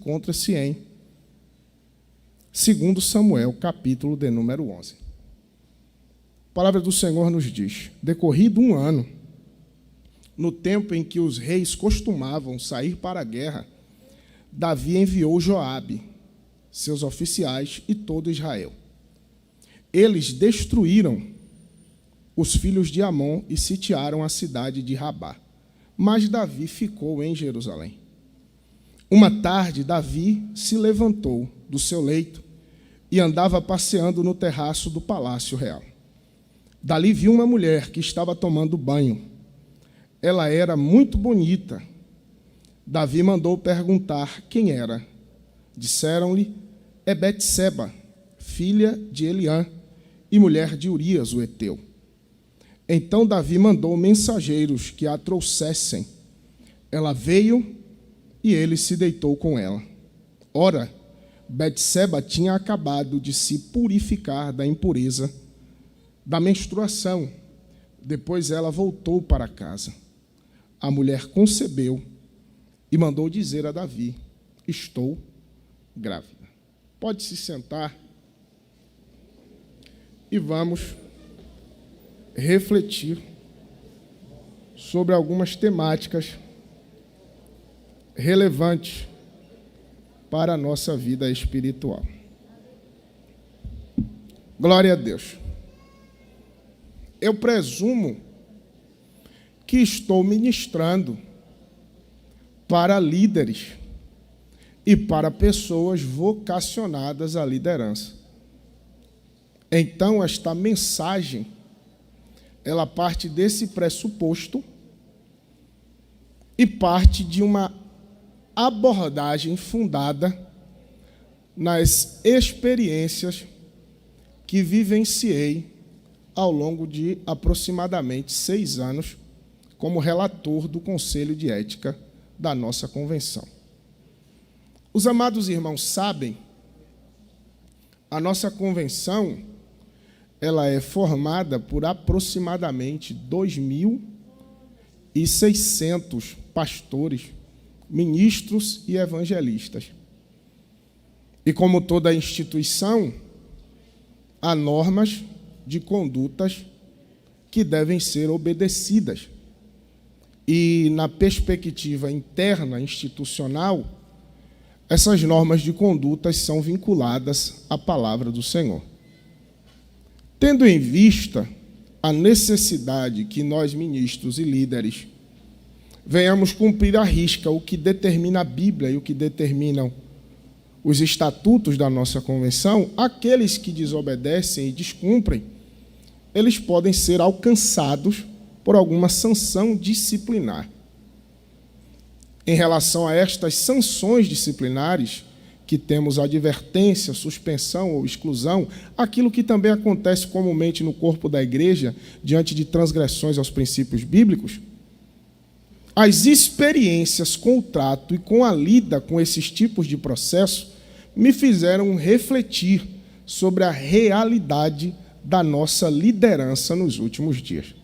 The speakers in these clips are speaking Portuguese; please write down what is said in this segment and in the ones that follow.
encontra-se em 2 Samuel, capítulo de número 11. A palavra do Senhor nos diz: decorrido um ano, no tempo em que os reis costumavam sair para a guerra, Davi enviou Joabe, seus oficiais e todo Israel. Eles destruíram os filhos de Amon e sitiaram a cidade de Rabá. Mas Davi ficou em Jerusalém. Uma tarde, Davi se levantou do seu leito e andava passeando no terraço do palácio real. Dali viu uma mulher que estava tomando banho. Ela era muito bonita. Davi mandou perguntar quem era. Disseram-lhe: é Betseba, filha de Eliã e mulher de Urias, o heteu. Então Davi mandou mensageiros que a trouxessem. Ela veio e ele se deitou com ela. Ora, Betseba tinha acabado de se purificar da impureza da menstruação. Depois ela voltou para casa. A mulher concebeu e mandou dizer a Davi: estou grávida. Pode se sentar e vamos refletir sobre algumas temáticas relevantes para a nossa vida espiritual. Glória a Deus. Eu presumo que estou ministrando para líderes e para pessoas vocacionadas à liderança. Então, esta mensagem, ela parte desse pressuposto e parte de uma abordagem fundada nas experiências que vivenciei ao longo de aproximadamente 6 anos como relator do Conselho de Ética da nossa convenção. Os amados irmãos sabem, a nossa convenção ela é formada por aproximadamente 2.600 pastores, ministros e evangelistas. E como toda instituição, há normas de condutas que devem ser obedecidas. E na perspectiva interna institucional, essas normas de condutas são vinculadas à palavra do Senhor. Tendo em vista a necessidade que nós, ministros e líderes, venhamos cumprir à risca o que determina a Bíblia e o que determinam os estatutos da nossa convenção, aqueles que desobedecem e descumprem, eles podem ser alcançados por alguma sanção disciplinar. Em relação a estas sanções disciplinares, que temos advertência, suspensão ou exclusão, aquilo que também acontece comumente no corpo da igreja, diante de transgressões aos princípios bíblicos, as experiências com o trato e com a lida com esses tipos de processo me fizeram refletir sobre a realidade da nossa liderança nos últimos dias.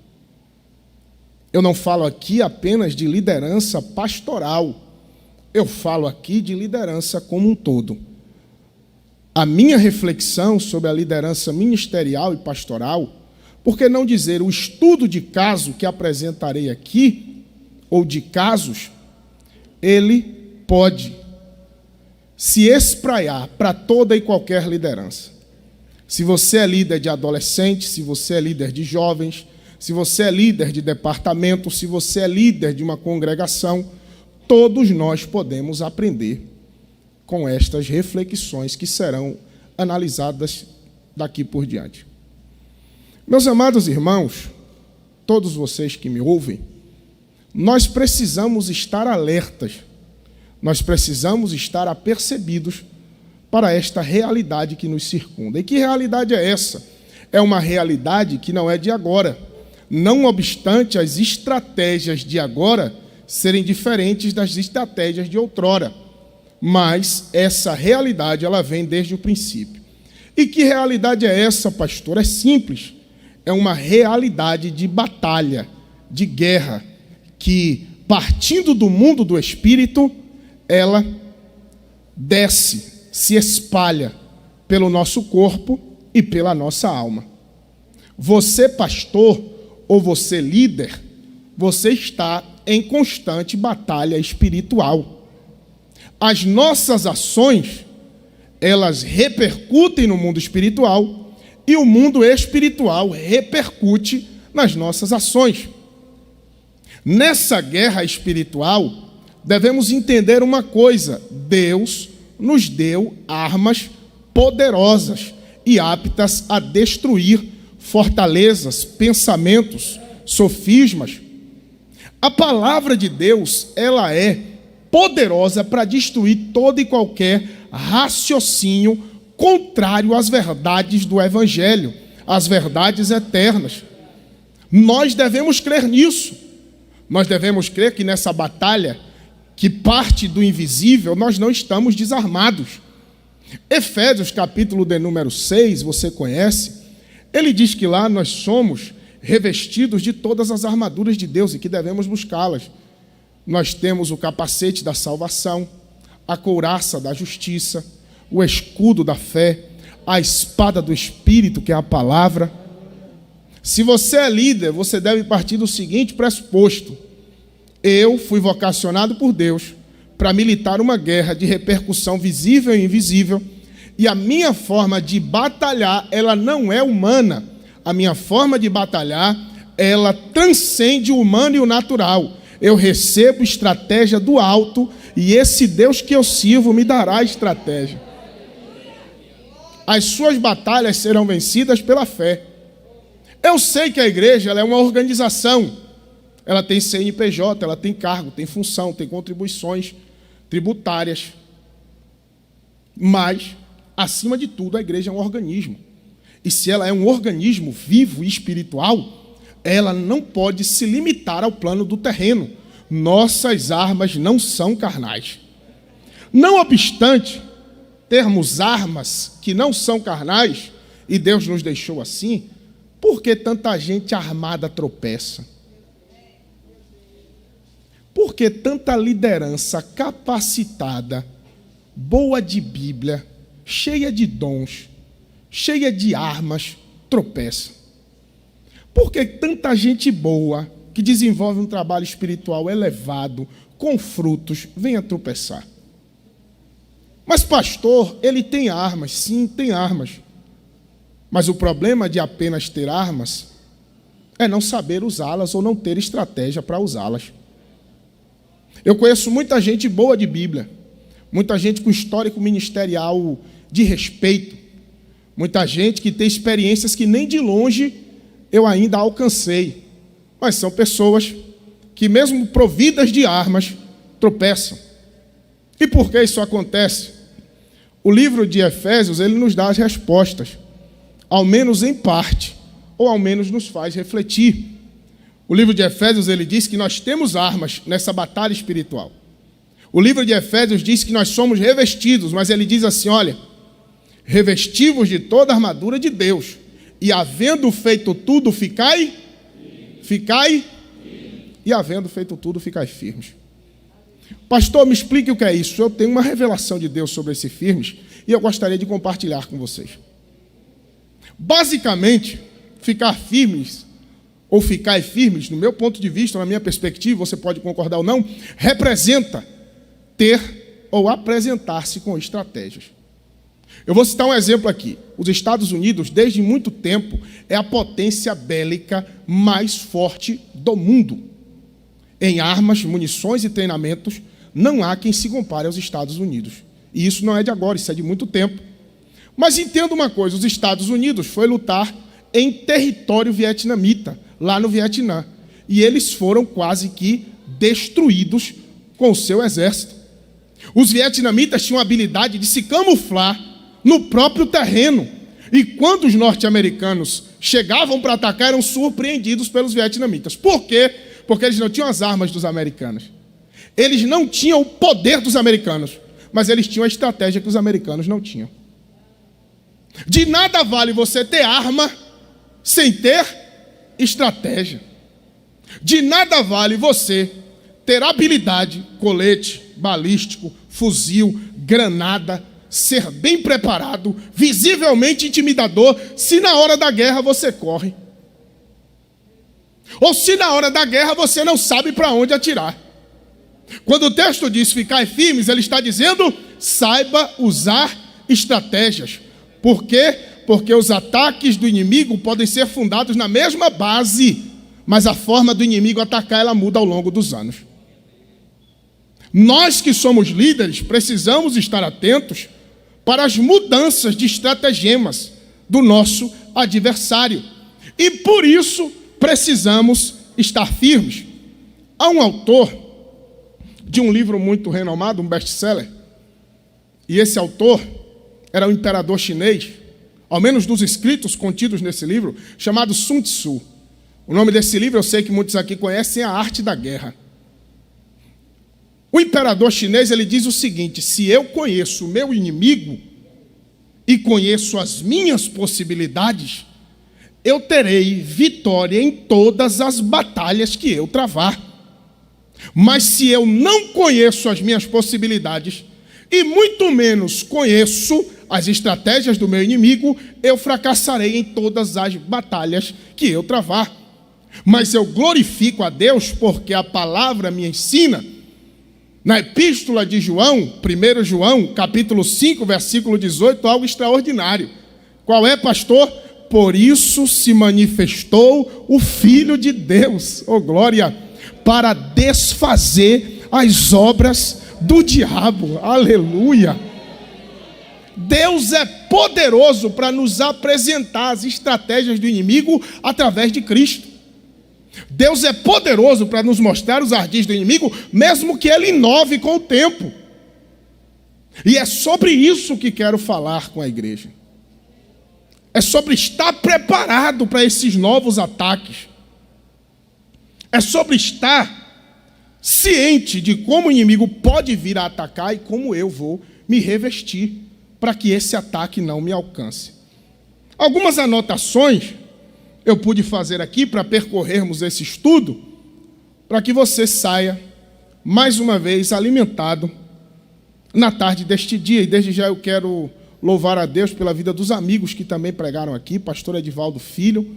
Eu não falo aqui apenas de liderança pastoral, eu falo aqui de liderança como um todo. A minha reflexão sobre a liderança ministerial e pastoral, por que não dizer o estudo de caso que apresentarei aqui, ou de casos, ele pode se espraiar para toda e qualquer liderança. Se você é líder de adolescentes, se você é líder de jovens, se você é líder de departamento, se você é líder de uma congregação, todos nós podemos aprender com estas reflexões que serão analisadas daqui por diante. Meus amados irmãos, todos vocês que me ouvem, nós precisamos estar alertas, nós precisamos estar apercebidos para esta realidade que nos circunda. E que realidade é essa? É uma realidade que não é de agora, não obstante as estratégias de agora serem diferentes das estratégias de outrora. Mas essa realidade, ela vem desde o princípio. E que realidade é essa, pastor? É simples. É uma realidade de batalha, de guerra, que, partindo do mundo do espírito, ela desce, se espalha pelo nosso corpo e pela nossa alma. Você, pastor, ou você, líder, você está em constante batalha espiritual. As nossas ações, elas repercutem no mundo espiritual e o mundo espiritual repercute nas nossas ações. Nessa guerra espiritual, devemos entender uma coisa: Deus nos deu armas poderosas e aptas a destruir fortalezas, pensamentos, sofismas. A palavra de Deus, ela é poderosa para destruir todo e qualquer raciocínio contrário às verdades do Evangelho, às verdades eternas. Nós devemos crer nisso. Nós devemos crer que nessa batalha, que parte do invisível, nós não estamos desarmados. Efésios, capítulo de número 6, você conhece, ele diz que lá nós somos revestidos de todas as armaduras de Deus e que devemos buscá-las. Nós temos o capacete da salvação, a couraça da justiça, o escudo da fé, a espada do Espírito, que é a palavra. Se você é líder, você deve partir do seguinte pressuposto: eu fui vocacionado por Deus para militar uma guerra de repercussão visível e invisível, e a minha forma de batalhar, ela não é humana. A minha forma de batalhar, ela transcende o humano e o natural. Eu recebo estratégia do alto, e esse Deus que eu sirvo me dará estratégia. As suas batalhas serão vencidas pela fé. Eu sei que a igreja, ela é uma organização. Ela tem CNPJ, ela tem cargo, tem função, tem contribuições tributárias. Mas, acima de tudo, a igreja é um organismo. E se ela é um organismo vivo e espiritual, ela não pode se limitar ao plano do terreno. Nossas armas não são carnais. Não obstante termos armas que não são carnais, e Deus nos deixou assim, por que tanta gente armada tropeça? Por que tanta liderança capacitada, boa de Bíblia, cheia de dons, cheia de armas, tropeça? Por que tanta gente boa, que desenvolve um trabalho espiritual elevado, com frutos, vem a tropeçar? Mas pastor, ele tem armas, sim, tem armas. Mas o problema de apenas ter armas é não saber usá-las ou não ter estratégia para usá-las. Eu conheço muita gente boa de Bíblia, muita gente com histórico ministerial de respeito, muita gente que tem experiências que nem de longe eu ainda alcancei, mas são pessoas que, mesmo providas de armas, tropeçam. E por que isso acontece? O livro de Efésios, ele nos dá as respostas, ao menos em parte, ou ao menos nos faz refletir. O livro de Efésios, ele diz que nós temos armas nessa batalha espiritual. O livro de Efésios diz que nós somos revestidos, mas ele diz assim, olha, revestivos de toda a armadura de Deus, e havendo feito tudo, ficai, e havendo feito tudo, ficai firmes. Pastor, me explique o que é isso. Eu tenho uma revelação de Deus sobre esse firmes, e eu gostaria de compartilhar com vocês. Basicamente, ficar firmes, ou ficar firmes, no meu ponto de vista, na minha perspectiva, você pode concordar ou não, representa ter ou apresentar-se com estratégias. Eu vou citar um exemplo aqui. Os Estados Unidos, desde muito tempo, é a potência bélica mais forte do mundo. Em armas, munições e treinamentos, não há quem se compare aos Estados Unidos. E isso não é de agora, isso é de muito tempo. Mas entenda uma coisa, os Estados Unidos foi lutar em território vietnamita, lá no Vietnã. E eles foram quase que destruídos com o seu exército. Os vietnamitas tinham a habilidade de se camuflar no próprio terreno. E quando os norte-americanos chegavam para atacar, eram surpreendidos pelos vietnamitas. Por quê? Porque eles não tinham as armas dos americanos. Eles não tinham o poder dos americanos, mas eles tinham a estratégia que os americanos não tinham. De nada vale você ter arma sem ter estratégia. De nada vale você ter habilidade, colete, balístico, fuzil, granada, ser bem preparado, visivelmente intimidador, se na hora da guerra você corre. Ou se na hora da guerra você não sabe para onde atirar. Quando o texto diz ficai firmes, ele está dizendo, saiba usar estratégias. Por quê? Porque os ataques do inimigo podem ser fundados na mesma base, mas a forma do inimigo atacar, ela muda ao longo dos anos. Nós que somos líderes, precisamos estar atentos para as mudanças de estratagemas do nosso adversário. E por isso, precisamos estar firmes. Há um autor de um livro muito renomado, um best-seller, e esse autor era um imperador chinês, ao menos dos escritos contidos nesse livro, chamado Sun Tzu. O nome desse livro, eu sei que muitos aqui conhecem, é A Arte da Guerra. O imperador chinês, ele diz o seguinte, se eu conheço o meu inimigo e conheço as minhas possibilidades, eu terei vitória em todas as batalhas que eu travar. Mas se eu não conheço as minhas possibilidades e muito menos conheço as estratégias do meu inimigo, eu fracassarei em todas as batalhas que eu travar. Mas eu glorifico a Deus porque a palavra me ensina, na epístola de João, 1 João, capítulo 5, versículo 18, algo extraordinário. Qual é, pastor? Por isso se manifestou o Filho de Deus, oh glória, para desfazer as obras do diabo, aleluia. Deus é poderoso para nos apresentar as estratégias do inimigo através de Cristo. Deus é poderoso para nos mostrar os ardis do inimigo, mesmo que ele inove com o tempo. E é sobre isso que quero falar com a igreja. É sobre estar preparado para esses novos ataques. É sobre estar ciente de como o inimigo pode vir a atacar e como eu vou me revestir para que esse ataque não me alcance. Algumas anotações eu pude fazer aqui para percorrermos esse estudo, para que você saia, mais uma vez, alimentado na tarde deste dia. E desde já eu quero louvar a Deus pela vida dos amigos que também pregaram aqui, pastor Edivaldo Filho,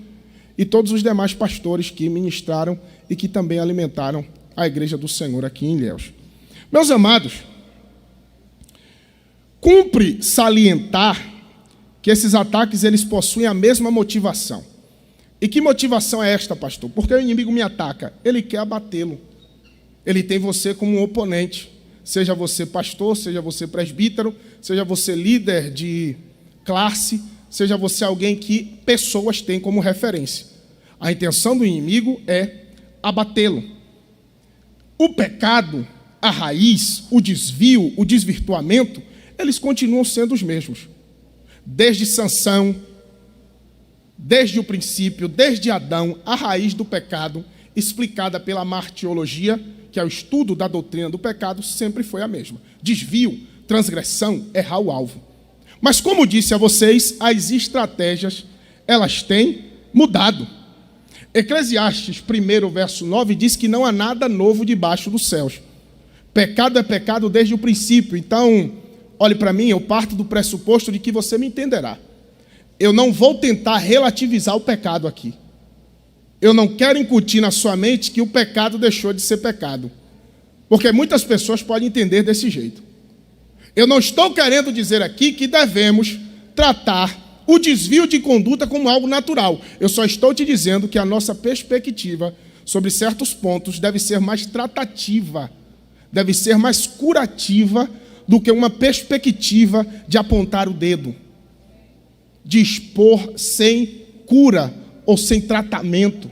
e todos os demais pastores que ministraram e que também alimentaram a igreja do Senhor aqui em Ilhéus. Meus amados, cumpre salientar que esses ataques eles possuem a mesma motivação. E que motivação é esta, pastor? Porque o inimigo me ataca, ele quer abatê-lo. Ele tem você como um oponente, seja você pastor, seja você presbítero, seja você líder de classe, seja você alguém que pessoas têm como referência. A intenção do inimigo é abatê-lo. O pecado, a raiz, o desvio, o desvirtuamento, eles continuam sendo os mesmos. Desde Sansão, desde o princípio, desde Adão, a raiz do pecado, explicada pela martiologia, que é o estudo da doutrina do pecado, sempre foi a mesma. Desvio, transgressão, errar o alvo. Mas como disse a vocês, as estratégias, elas têm mudado. Eclesiastes 1, verso 9, diz que não há nada novo debaixo dos céus. Pecado é pecado desde o princípio. Então, olhe para mim, eu parto do pressuposto de que você me entenderá. Eu não vou tentar relativizar o pecado aqui. Eu não quero incutir na sua mente que o pecado deixou de ser pecado. Porque muitas pessoas podem entender desse jeito. Eu não estou querendo dizer aqui que devemos tratar o desvio de conduta como algo natural. Eu só estou te dizendo que a nossa perspectiva sobre certos pontos deve ser mais tratativa, deve ser mais curativa do que uma perspectiva de apontar o dedo, de expor sem cura ou sem tratamento.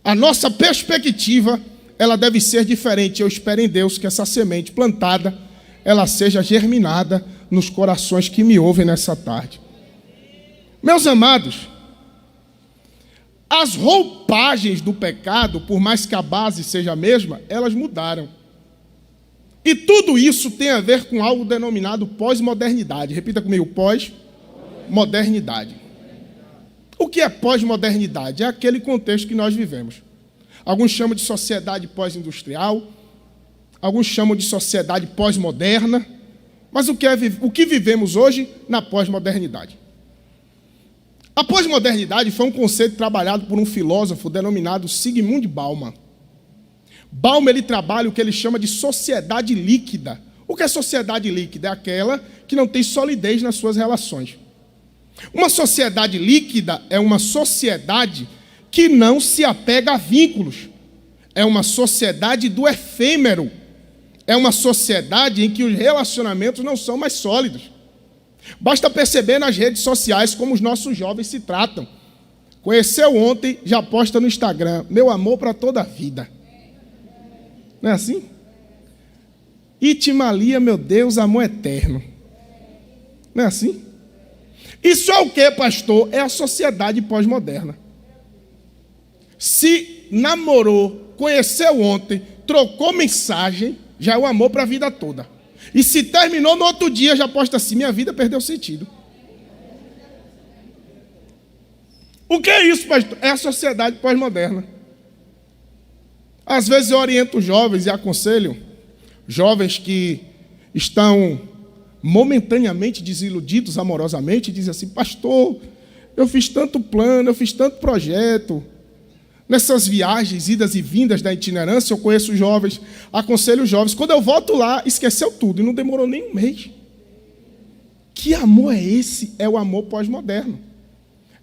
A nossa perspectiva, ela deve ser diferente. Eu espero em Deus que essa semente plantada, ela seja germinada nos corações que me ouvem nessa tarde. Meus amados, as roupagens do pecado, por mais que a base seja a mesma, elas mudaram. E tudo isso tem a ver com algo denominado pós-modernidade. Repita comigo, pós-modernidade. O que é pós-modernidade? É aquele contexto que nós vivemos. Alguns chamam de sociedade pós-industrial, alguns chamam de sociedade pós-moderna, mas o que vivemos hoje na pós-modernidade? A pós-modernidade foi um conceito trabalhado por um filósofo denominado Zygmunt Bauman. Bauman ele trabalha o que ele chama de sociedade líquida. O que é sociedade líquida? É aquela que não tem solidez nas suas relações. Uma sociedade líquida é uma sociedade que não se apega a vínculos. É uma sociedade do efêmero. É uma sociedade em que os relacionamentos não são mais sólidos. Basta perceber nas redes sociais como os nossos jovens se tratam. Conheceu ontem, já posta no Instagram, meu amor para toda a vida. Não é assim? Itimalia, meu Deus, amor eterno. Não é assim? Isso é o que, pastor? É a sociedade pós-moderna. Se namorou, conheceu ontem, trocou mensagem, já é o amor para a vida toda. E se terminou no outro dia, já posta assim, minha vida perdeu sentido. O que é isso, pastor? É a sociedade pós-moderna. Às vezes eu oriento jovens e aconselho jovens que estão momentaneamente desiludidos amorosamente e dizem assim, pastor, eu fiz tanto plano, eu fiz tanto projeto. Nessas viagens, idas e vindas da itinerância, eu conheço jovens, aconselho jovens. Quando eu volto lá, esqueceu tudo e não demorou nem um mês. Que amor é esse? É o amor pós-moderno.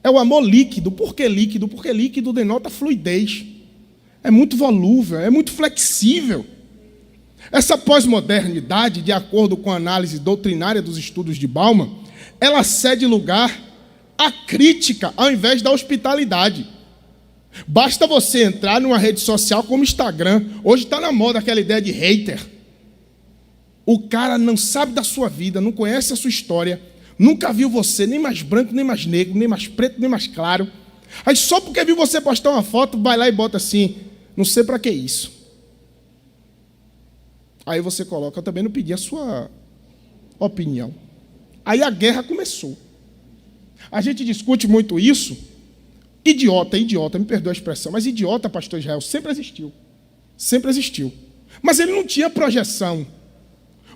É o amor líquido. Por que líquido? Porque líquido denota fluidez. É muito volúvel, é muito flexível. Essa pós-modernidade, de acordo com a análise doutrinária dos estudos de Bauman, ela cede lugar à crítica ao invés da hospitalidade. Basta você entrar numa rede social como Instagram. Hoje está na moda aquela ideia de hater. O cara não sabe da sua vida, não conhece a sua história, nunca viu você, nem mais branco, nem mais negro, nem mais preto, nem mais claro. Aí só porque viu você postar uma foto, vai lá e bota assim, não sei para que isso. Aí você coloca, eu também não pedi a sua opinião. Aí a guerra começou. A gente discute muito isso. Idiota, me perdoa a expressão, mas idiota, pastor Israel, sempre existiu. Sempre existiu. Mas ele não tinha projeção.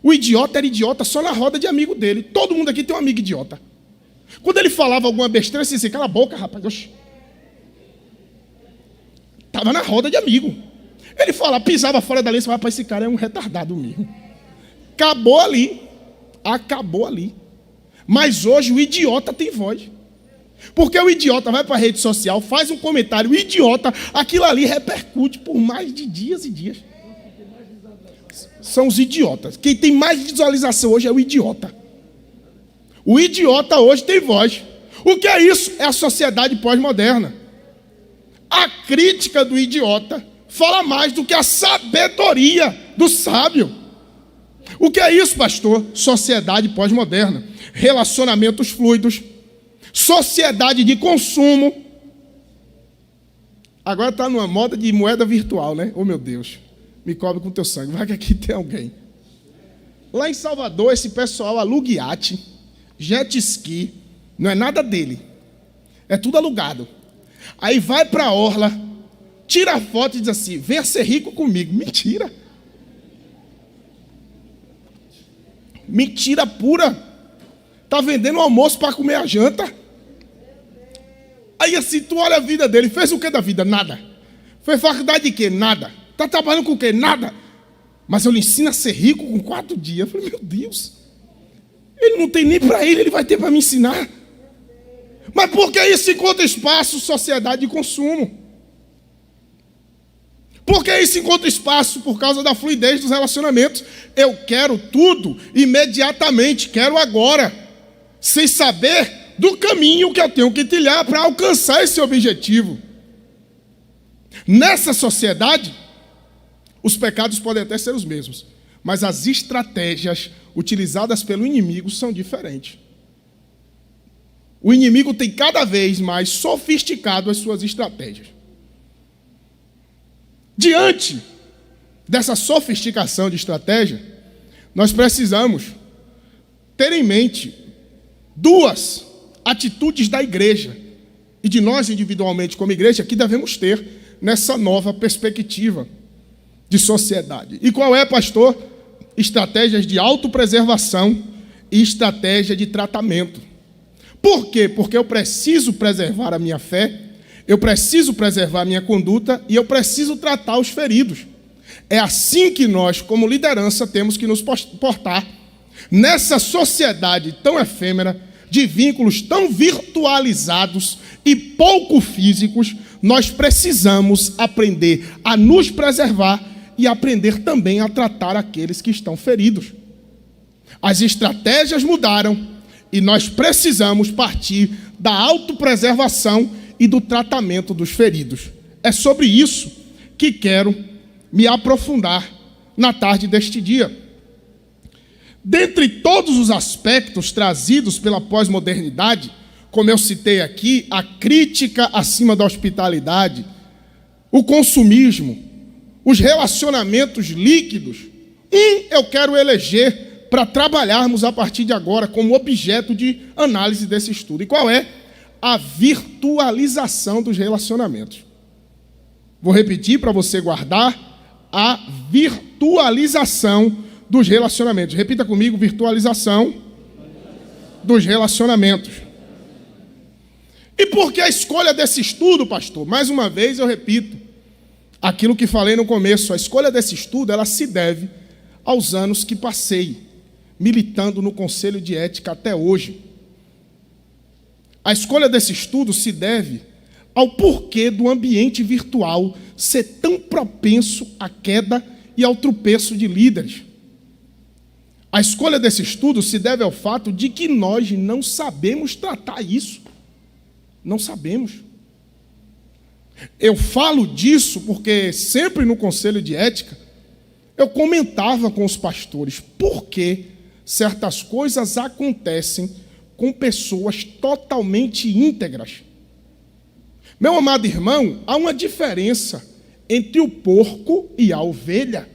O idiota era idiota só na roda de amigo dele. Todo mundo aqui tem um amigo idiota. Quando ele falava alguma besteira, você dizia, cala a boca, rapaz. Oxi. Estava na roda de amigo. Ele falava, pisava fora da lei, você falava, rapaz, esse cara é um retardado mesmo. Acabou ali. Acabou ali. Mas hoje o idiota tem voz. Porque o idiota vai para a rede social, faz um comentário, o idiota, aquilo ali repercute por mais de dias e dias. São os idiotas. Quem tem mais visualização hoje é o idiota. O idiota hoje tem voz. O que é isso? É a sociedade pós-moderna. A crítica do idiota fala mais do que a sabedoria do sábio. O que é isso, pastor? Sociedade pós-moderna. Relacionamentos fluidos. Sociedade de consumo. Agora está numa moda de moeda virtual, né? Oh, meu Deus. Me cobre com teu sangue. Vai que aqui tem alguém. Lá em Salvador, esse pessoal aluga iate, jet ski. Não é nada dele. É tudo alugado. Aí vai para a orla, tira a foto e diz assim, venha ser rico comigo. Mentira. Mentira pura. Está vendendo o almoço para comer a janta. Aí assim, tu olha a vida dele. Fez o que da vida? Nada. Fez faculdade de quê? Nada. Está trabalhando com o quê? Nada. Mas eu lhe ensino a ser rico com 4 dias. Eu falei, meu Deus. Ele não tem nem para ele vai ter para me ensinar. Mas por que isso encontra espaço? Sociedade de consumo. Por que isso encontra espaço? Por causa da fluidez dos relacionamentos. Eu quero tudo imediatamente, quero agora, sem saber do caminho que eu tenho que trilhar para alcançar esse objetivo. Nessa sociedade, os pecados podem até ser os mesmos, mas as estratégias utilizadas pelo inimigo são diferentes. O inimigo tem cada vez mais sofisticado as suas estratégias. Diante dessa sofisticação de estratégia, nós precisamos ter em mente 2 atitudes da igreja e de nós individualmente como igreja que devemos ter nessa nova perspectiva de sociedade. E qual é, pastor? Estratégias de autopreservação e estratégia de tratamento. Por quê? Porque eu preciso preservar a minha fé, eu preciso preservar a minha conduta e eu preciso tratar os feridos. É assim que nós, como liderança, temos que nos portar. Nessa sociedade tão efêmera, de vínculos tão virtualizados e pouco físicos, nós precisamos aprender a nos preservar e aprender também a tratar aqueles que estão feridos. As estratégias mudaram e nós precisamos partir da autopreservação e do tratamento dos feridos. É sobre isso que quero me aprofundar na tarde deste dia. Dentre todos os aspectos trazidos pela pós-modernidade, como eu citei aqui, a crítica acima da hospitalidade, o consumismo, os relacionamentos líquidos, eu quero eleger para trabalharmos a partir de agora como objeto de análise desse estudo. E qual é? A virtualização dos relacionamentos. Vou repetir para você guardar: a virtualização dos relacionamentos. Repita comigo: virtualização dos relacionamentos. E por que a escolha desse estudo, pastor? Mais uma vez eu repito aquilo que falei no começo. A escolha desse estudo, ela se deve aos anos que passei militando no Conselho de Ética até hoje. A escolha desse estudo se deve ao porquê do ambiente virtual ser tão propenso à queda e ao tropeço de líderes. A escolha desse estudo se deve ao fato de que nós não sabemos tratar isso. Não sabemos. Eu falo disso porque sempre no Conselho de Ética eu comentava com os pastores por que certas coisas acontecem com pessoas totalmente íntegras. Meu amado irmão, há uma diferença entre o porco e a ovelha.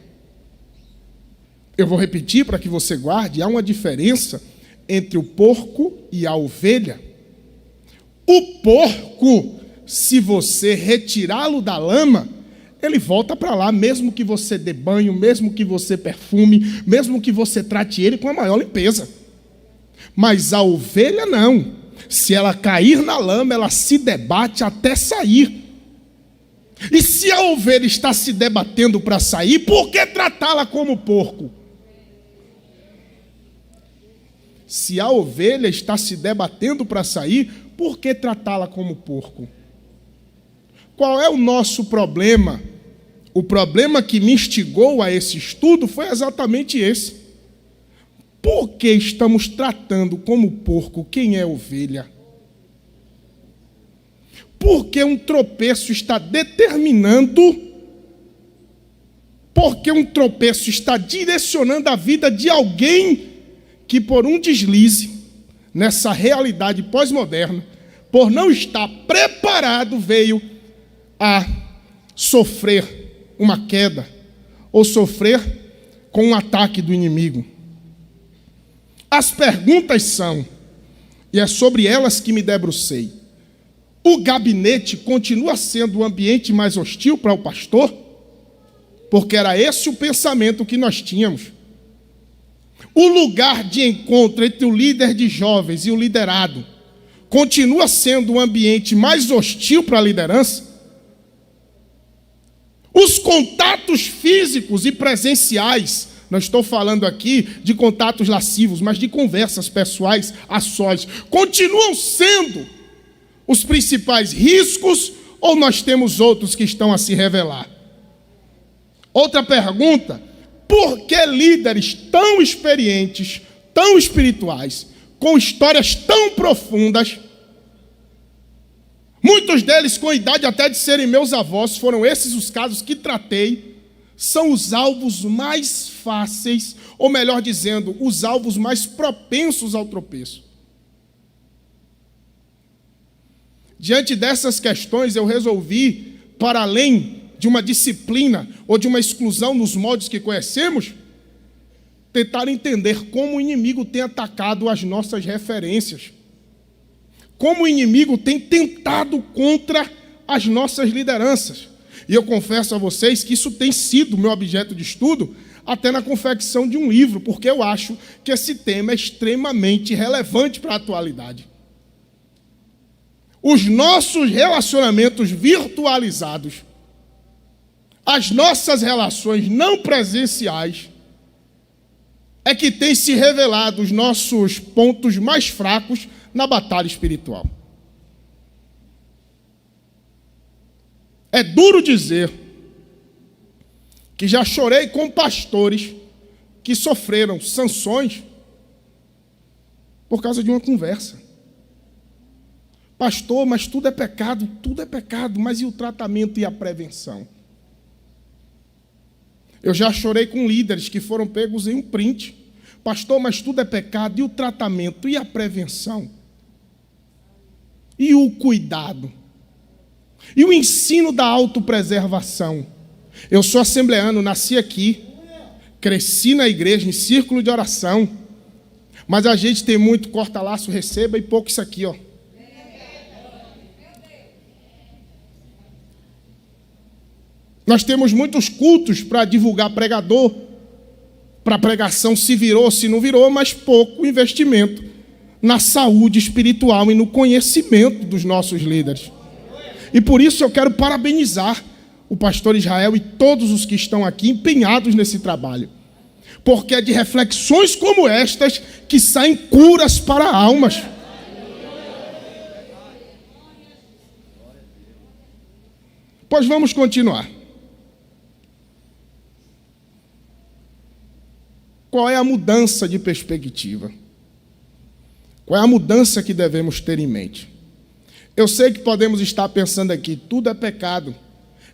Eu vou repetir para que você guarde: há uma diferença entre o porco e a ovelha. O porco, se você retirá-lo da lama, ele volta para lá, mesmo que você dê banho, mesmo que você perfume, mesmo que você trate ele com a maior limpeza. Mas a ovelha não. Se ela cair na lama, ela se debate até sair. E se a ovelha está se debatendo para sair, por que tratá-la como porco? Se a ovelha está se debatendo para sair, por que tratá-la como porco? Qual é o nosso problema? O problema que me instigou a esse estudo foi exatamente esse. Por que estamos tratando como porco quem é ovelha? Porque um tropeço está determinando, porque um tropeço está direcionando a vida de alguém que, por um deslize nessa realidade pós-moderna, por não estar preparado, veio a sofrer uma queda ou sofrer com um ataque do inimigo. As perguntas são, e é sobre elas que me debrucei: o gabinete continua sendo o ambiente mais hostil para o pastor? Porque era esse o pensamento que nós tínhamos. O lugar de encontro entre o líder de jovens e o liderado continua sendo o ambiente mais hostil para a liderança? Os contatos físicos e presenciais, não estou falando aqui de contatos lascivos, mas de conversas pessoais a sós, continuam sendo os principais riscos, ou nós temos outros que estão a se revelar? Outra pergunta: por que líderes tão experientes, tão espirituais, com histórias tão profundas, muitos deles com idade até de serem meus avós, foram esses os casos que tratei, são os alvos mais fáceis, ou melhor dizendo, os alvos mais propensos ao tropeço? Diante dessas questões, eu resolvi, para além de uma disciplina ou de uma exclusão nos moldes que conhecemos, tentar entender como o inimigo tem atacado as nossas referências, como o inimigo tem tentado contra as nossas lideranças. E eu confesso a vocês que isso tem sido meu objeto de estudo até na confecção de um livro, porque eu acho que esse tema é extremamente relevante para a atualidade. Os nossos relacionamentos virtualizados, as nossas relações não presenciais, é que tem se revelado os nossos pontos mais fracos na batalha espiritual. É duro dizer que já chorei com pastores que sofreram sanções por causa de uma conversa. Pastor, mas tudo é pecado, mas e o tratamento e a prevenção? Eu já chorei com líderes que foram pegos em um print. Pastor, mas tudo é pecado, e o tratamento e a prevenção? E o cuidado? E o ensino da autopreservação? Eu sou assembleano, nasci aqui, cresci na igreja, em círculo de oração, mas a gente tem muito corta-laço, receba e pouco isso aqui, ó. Nós temos muitos cultos para divulgar pregador, para pregação se virou, se não virou, mas pouco investimento na saúde espiritual e no conhecimento dos nossos líderes. E por isso eu quero parabenizar o pastor Israel e todos os que estão aqui empenhados nesse trabalho. Porque é de reflexões como estas que saem curas para almas. Pois vamos continuar. Qual é a mudança de perspectiva? Qual é a mudança que devemos ter em mente? Eu sei que podemos estar pensando aqui, tudo é pecado.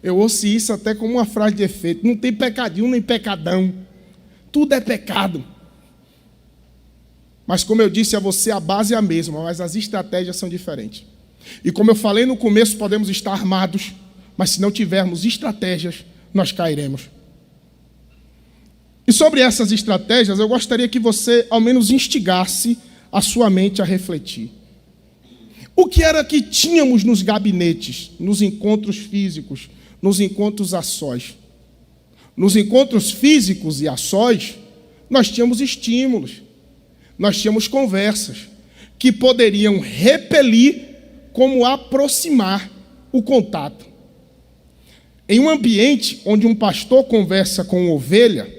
Eu ouço isso até como uma frase de efeito. Não tem pecadinho nem pecadão. Tudo é pecado. Mas como eu disse a você, a base é a mesma, mas as estratégias são diferentes. E como eu falei no começo, podemos estar armados, mas se não tivermos estratégias, nós cairemos. E sobre essas estratégias, eu gostaria que você, ao menos, instigasse a sua mente a refletir. O que era que tínhamos nos gabinetes, nos encontros físicos, nos encontros a sós? Nos encontros físicos e a sós, nós tínhamos estímulos, nós tínhamos conversas que poderiam repelir como aproximar o contato. Em um ambiente onde um pastor conversa com ovelha,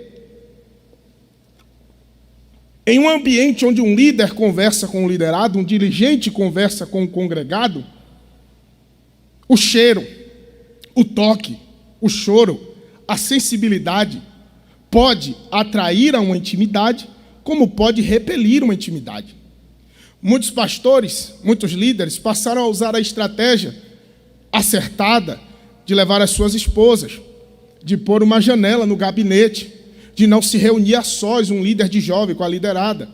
em um ambiente onde um líder conversa com o liderado, um dirigente conversa com o congregado, o cheiro, o toque, o choro, a sensibilidade pode atrair a uma intimidade, como pode repelir uma intimidade. Muitos pastores, muitos líderes passaram a usar a estratégia acertada de levar as suas esposas, de pôr uma janela no gabinete, de não se reunir a sós, um líder de jovem com a liderada.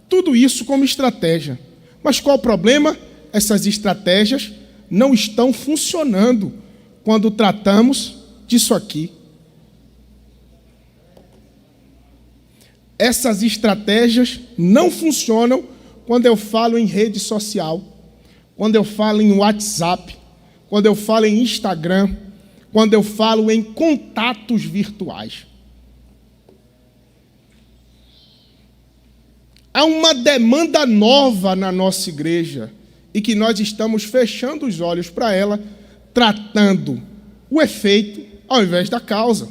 Tudo isso como estratégia. Mas qual o problema? Essas estratégias não estão funcionando quando tratamos disso aqui. Essas estratégias não funcionam quando eu falo em rede social, quando eu falo em WhatsApp, quando eu falo em Instagram, quando eu falo em contatos virtuais. Há uma demanda nova na nossa igreja e que nós estamos fechando os olhos para ela, tratando o efeito ao invés da causa.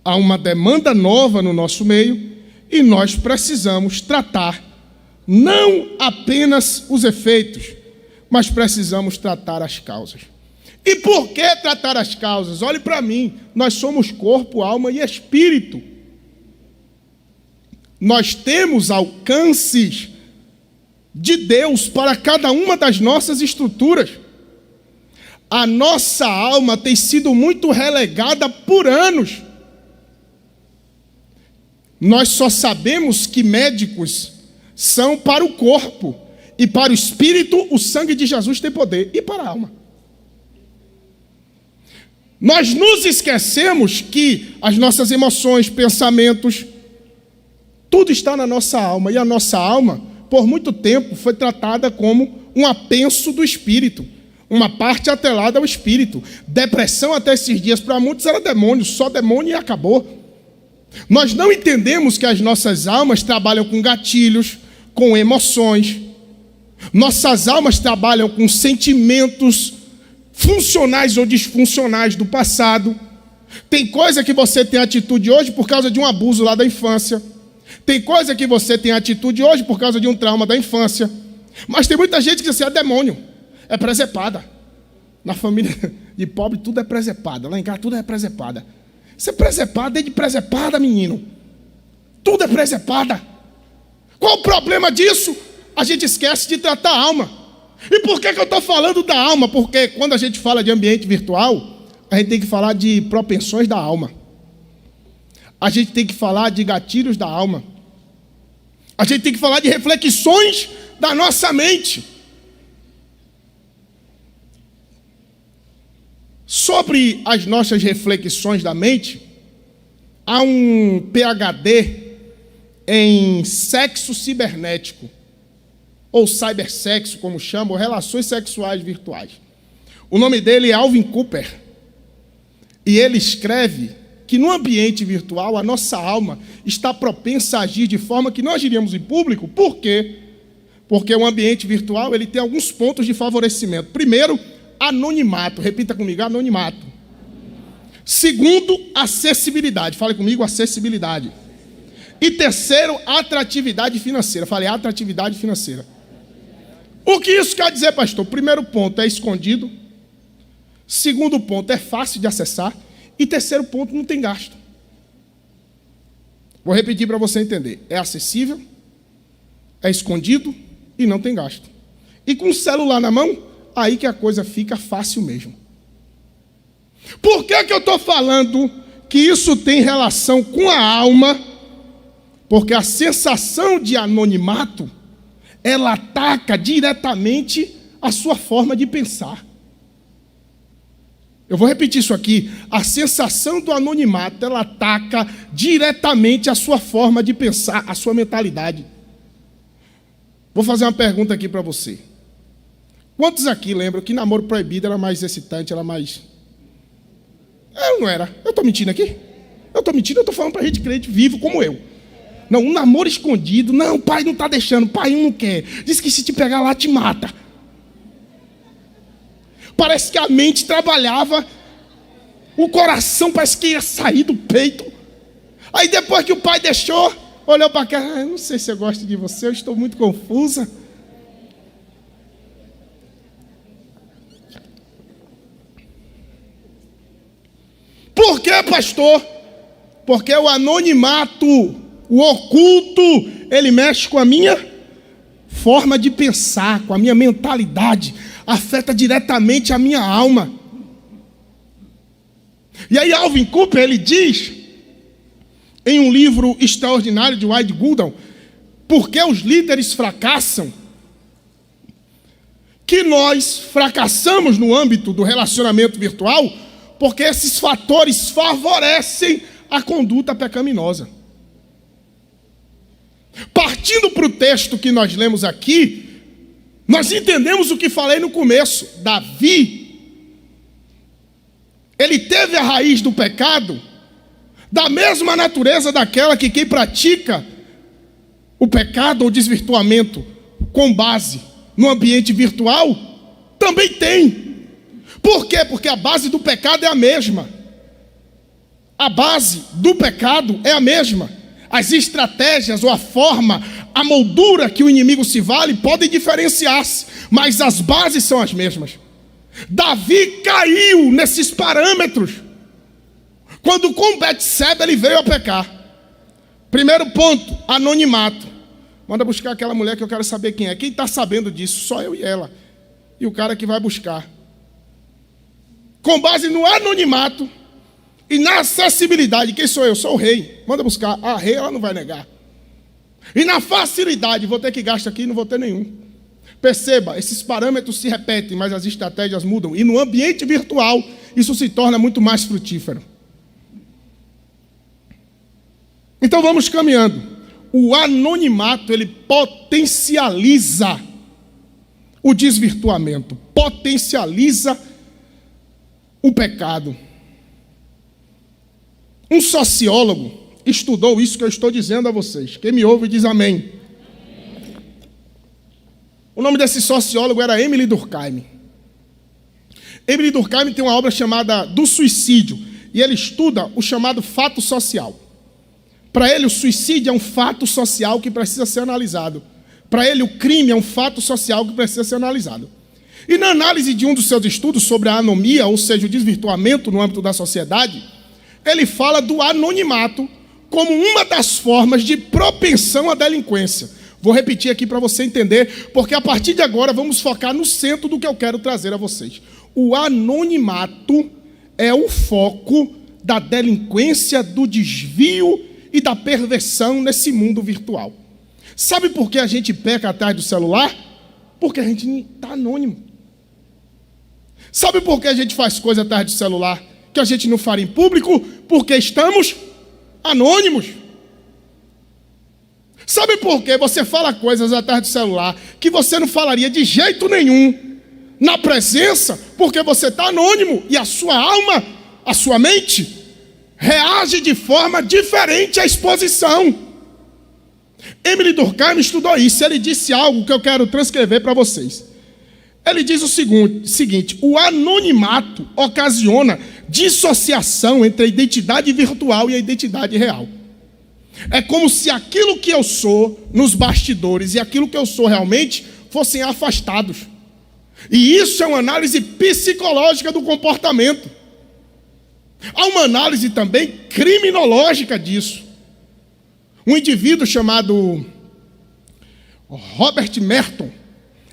Há uma demanda nova no nosso meio e nós precisamos tratar não apenas os efeitos, mas precisamos tratar as causas. E por que tratar as causas? Olhe para mim, nós somos corpo, alma e espírito. Nós temos alcances de Deus para cada uma das nossas estruturas. A nossa alma tem sido muito relegada por anos. Nós só sabemos que médicos são para o corpo, e para o espírito o sangue de Jesus tem poder, e para a alma. Nós nos esquecemos que as nossas emoções, pensamentos, tudo está na nossa alma, e a nossa alma, por muito tempo, foi tratada como um apenso do espírito. Uma parte atrelada ao espírito. Depressão até esses dias para muitos era demônio, só demônio e acabou. Nós não entendemos que as nossas almas trabalham com gatilhos, com emoções. Nossas almas trabalham com sentimentos funcionais ou disfuncionais do passado. Tem coisa que você tem atitude hoje por causa de um abuso lá da infância. Tem coisa que você tem atitude hoje por causa de um trauma da infância. Mas tem muita gente que diz assim, é demônio, é presepada. Na família de pobre tudo é presepada. Lá em casa tudo é presepada. Isso é presepada, desde presepada, menino. Tudo é presepada. Qual o problema disso? A gente esquece de tratar a alma. E por que eu estou falando da alma? Porque quando a gente fala de ambiente virtual, a gente tem que falar de propensões da alma. A gente tem que falar de gatilhos da alma. A gente tem que falar de reflexões da nossa mente. Sobre as nossas reflexões da mente, há um PhD em sexo cibernético, ou cybersexo, como chamam, relações sexuais virtuais. O nome dele é Alvin Cooper. E ele escreve que no ambiente virtual a nossa alma está propensa a agir de forma que não agiríamos em público. Por quê? Porque o ambiente virtual ele tem alguns pontos de favorecimento. Primeiro, anonimato. Repita comigo, anonimato. Segundo, acessibilidade. Fale comigo, acessibilidade. E terceiro, atratividade financeira. Falei, atratividade financeira. O que isso quer dizer, pastor? Primeiro ponto, é escondido. Segundo ponto, é fácil de acessar. E terceiro ponto, não tem gasto. Vou repetir para você entender. É acessível, é escondido e não tem gasto. E com o celular na mão, aí que a coisa fica fácil mesmo. Por que eu estou falando que isso tem relação com a alma? Porque a sensação de anonimato, ela ataca diretamente a sua forma de pensar. Eu vou repetir isso aqui. A sensação do anonimato, ela ataca diretamente a sua forma de pensar, a sua mentalidade. Vou fazer uma pergunta aqui para você. Quantos aqui lembram que namoro proibido era mais excitante, era mais... Eu não era. Eu estou mentindo aqui? Eu estou mentindo, eu estou falando para gente crente vivo como eu. Não, um namoro escondido. Não, o pai não está deixando, o pai não quer. Diz que se te pegar lá, te mata. Parece que a mente trabalhava, o coração parece que ia sair do peito. Aí depois que o pai deixou, olhou para cá, não sei se eu gosto de você, eu estou muito confusa. Por que, pastor? Porque o anonimato, o oculto, ele mexe com a minha forma de pensar, com a minha mentalidade, afeta diretamente a minha alma. E aí Alvin Cooper, ele diz, em um livro extraordinário de Wayne Goodall, Por que os líderes fracassam? Que nós fracassamos no âmbito do relacionamento virtual, porque esses fatores favorecem a conduta pecaminosa. Partindo para o texto que nós lemos aqui, nós entendemos o que falei no começo. Davi, ele teve a raiz do pecado da mesma natureza daquela que quem pratica o pecado ou desvirtuamento com base no ambiente virtual também tem. Por quê? Porque a base do pecado é a mesma. A base do pecado é a mesma. As estratégias ou a forma, a moldura que o inimigo se vale podem diferenciar-se, mas as bases são as mesmas. Davi caiu nesses parâmetros quando com Betseba ele veio a pecar. Primeiro ponto, anonimato. Manda buscar aquela mulher que eu quero saber quem é. Quem está sabendo disso? Só eu e ela. E o cara que vai buscar. Com base no anonimato e na acessibilidade. Quem sou eu? Sou o rei. Manda buscar. A rei ela não vai negar. E na facilidade. Vou ter que gastar aqui e não vou ter nenhum. Perceba, esses parâmetros se repetem, mas as estratégias mudam. E no ambiente virtual, isso se torna muito mais frutífero. Então vamos caminhando. O anonimato, ele potencializa o desvirtuamento, potencializa o pecado. Um sociólogo estudou isso que eu estou dizendo a vocês. Quem me ouve diz amém. O nome desse sociólogo era Emile Durkheim. Emile Durkheim tem uma obra chamada Do Suicídio, e ele estuda o chamado fato social. Para ele, o suicídio é um fato social que precisa ser analisado. Para ele, o crime é um fato social que precisa ser analisado. E na análise de um dos seus estudos sobre a anomia, ou seja, o desvirtuamento no âmbito da sociedade, ele fala do anonimato como uma das formas de propensão à delinquência. Vou repetir aqui para você entender, porque a partir de agora vamos focar no centro do que eu quero trazer a vocês. O anonimato é o foco da delinquência, do desvio e da perversão nesse mundo virtual. Sabe por que a gente peca atrás do celular? Porque a gente está anônimo. Sabe por que a gente faz coisa atrás do celular que a gente não faria em público? Porque estamos anônimos. Sabe por que você fala coisas atrás do celular que você não falaria de jeito nenhum na presença? Porque você está anônimo e a sua alma, a sua mente, reage de forma diferente à exposição. Emile Durkheim estudou isso. Ele disse algo que eu quero transcrever para vocês. Ele diz o seguinte: o anonimato ocasiona dissociação entre a identidade virtual e a identidade real. É como se aquilo que eu sou nos bastidores e aquilo que eu sou realmente fossem afastados. E isso é uma análise psicológica do comportamento. Há uma análise também criminológica disso. Um indivíduo chamado Robert Merton,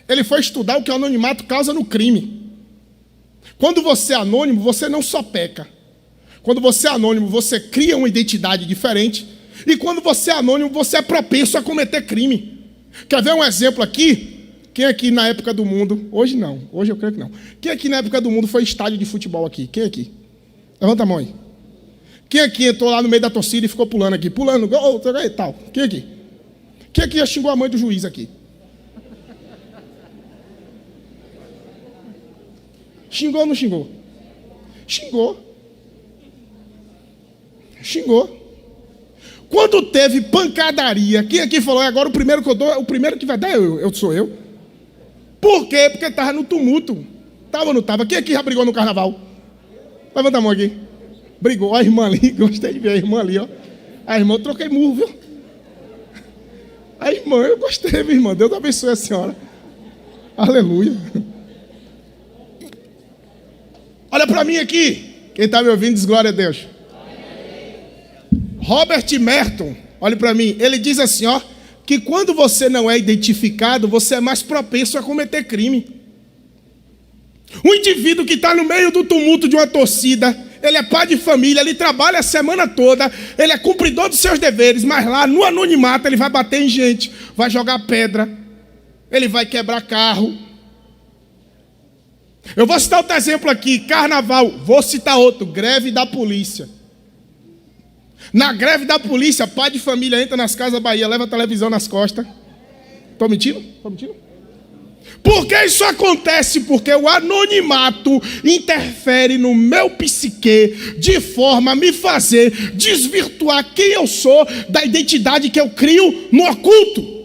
ele foi estudar o que o anonimato causa no crime. Quando você é anônimo, você não só peca. Quando você é anônimo, você cria uma identidade diferente. E quando você é anônimo, você é propenso a cometer crime. Quer ver um exemplo aqui? Quem aqui na época do mundo... Hoje não, hoje eu creio que não. Quem aqui na época do mundo foi estádio de futebol aqui? Quem aqui? Levanta a mão aí. Quem aqui entrou lá no meio da torcida e ficou pulando aqui? Pulando, gol, e tal. Quem aqui? Quem aqui já xingou a mãe do juiz aqui? Xingou ou não xingou? Xingou. Xingou. Quando teve pancadaria, quem aqui falou, agora o primeiro que eu dou, o primeiro que vai dar sou eu. Por quê? Porque estava no tumulto. Estava ou não estava? Quem aqui já brigou no carnaval? Levanta a mão aqui. Brigou. Olha a irmã ali, gostei de ver a irmã ali, ó. A irmã, eu troquei murro, viu? A irmã, eu gostei, minha irmã. Deus abençoe a senhora. Aleluia. Olha para mim aqui. Quem está me ouvindo diz glória a Deus. Robert Merton, olhe para mim, ele diz assim, ó, que quando você não é identificado, você é mais propenso a cometer crime. Um indivíduo que está no meio do tumulto de uma torcida, ele é pai de família, ele trabalha a semana toda, ele é cumpridor dos seus deveres, mas lá no anonimato ele vai bater em gente, vai jogar pedra, ele vai quebrar carro. Eu vou citar outro exemplo aqui, carnaval, vou citar outro, greve da polícia. Na greve da polícia, pai de família entra nas casas da Bahia, leva a televisão nas costas. Estou mentindo? Estou mentindo? Por que isso acontece? Porque o anonimato interfere no meu psique de forma a me fazer desvirtuar quem eu sou da identidade que eu crio no oculto.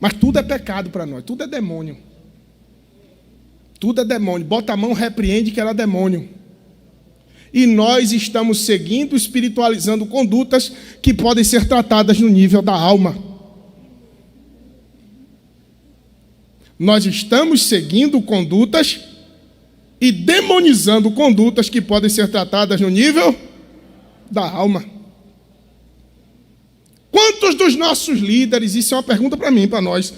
Mas tudo é pecado para nós, tudo é demônio. Tudo é demônio. Bota a mão, repreende que era demônio. E nós estamos seguindo, espiritualizando condutas que podem ser tratadas no nível da alma. Nós estamos seguindo condutas e demonizando condutas que podem ser tratadas no nível da alma. Quantos dos nossos líderes, isso é uma pergunta para mim, para nós,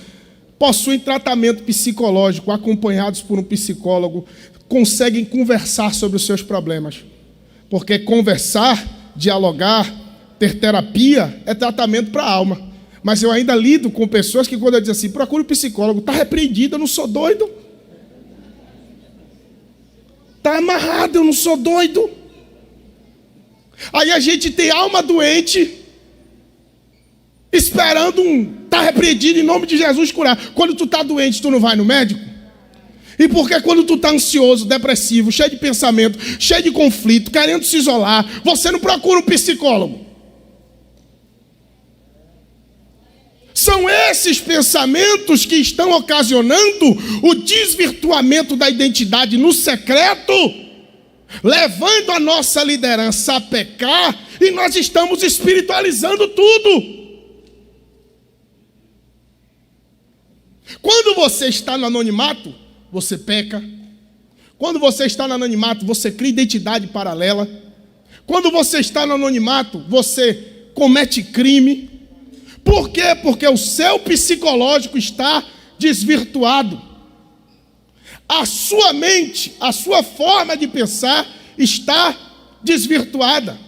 possuem tratamento psicológico, acompanhados por um psicólogo, conseguem conversar sobre os seus problemas? Porque conversar, dialogar, ter terapia é tratamento para a alma. Mas eu ainda lido com pessoas que, quando eu digo assim, procure um psicólogo, está repreendido, eu não sou doido. Está amarrado, eu não sou doido. Aí a gente tem alma doente esperando tá repreendido em nome de Jesus curar. Quando tu tá doente, tu não vai no médico? E por que quando tu tá ansioso, depressivo, cheio de pensamento, cheio de conflito, querendo se isolar, você não procura um psicólogo? São esses pensamentos que estão ocasionando o desvirtuamento da identidade no secreto, levando a nossa liderança a pecar, e nós estamos espiritualizando tudo. Quando você está no anonimato, você peca. Quando você está no anonimato, você cria identidade paralela. Quando você está no anonimato, você comete crime. Por quê? Porque o seu psicológico está desvirtuado. A sua mente, a sua forma de pensar está desvirtuada.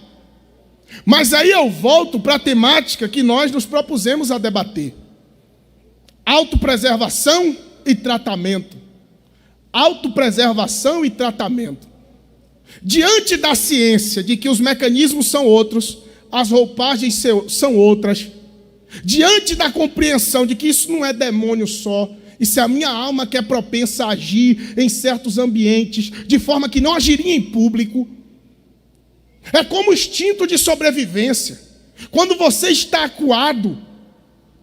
Mas aí eu volto para a temática que nós nos propusemos a debater. Autopreservação e tratamento. Autopreservação e tratamento. Diante da ciência de que os mecanismos são outros, as roupagens são outras, diante da compreensão de que isso não é demônio só, isso é a minha alma que é propensa a agir em certos ambientes, de forma que não agiria em público, é como instinto de sobrevivência. Quando você está acuado,